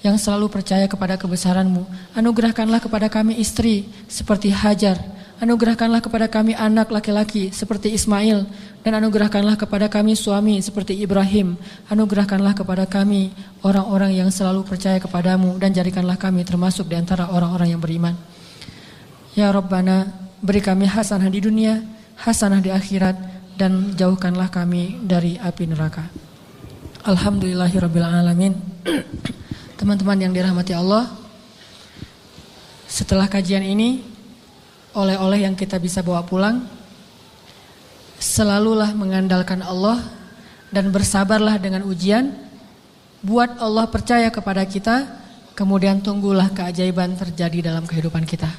yang selalu percaya kepada kebesaran-Mu. Anugerahkanlah kepada kami istri seperti Hajar. Anugerahkanlah kepada kami anak laki-laki seperti Ismail. Dan anugerahkanlah kepada kami suami seperti Ibrahim. Anugerahkanlah kepada kami orang-orang yang selalu percaya kepadamu. Dan jadikanlah kami termasuk di antara orang-orang yang beriman. Ya Rabbana, beri kami hasanah di dunia, hasanah di akhirat, dan jauhkanlah kami dari api neraka. Alhamdulillahirrabbilalamin. Teman-teman yang dirahmati Allah, setelah kajian ini, oleh-oleh yang kita bisa bawa pulang, selalulah mengandalkan Allah dan bersabarlah dengan ujian. Buat Allah percaya kepada kita, kemudian tunggulah keajaiban terjadi dalam kehidupan kita.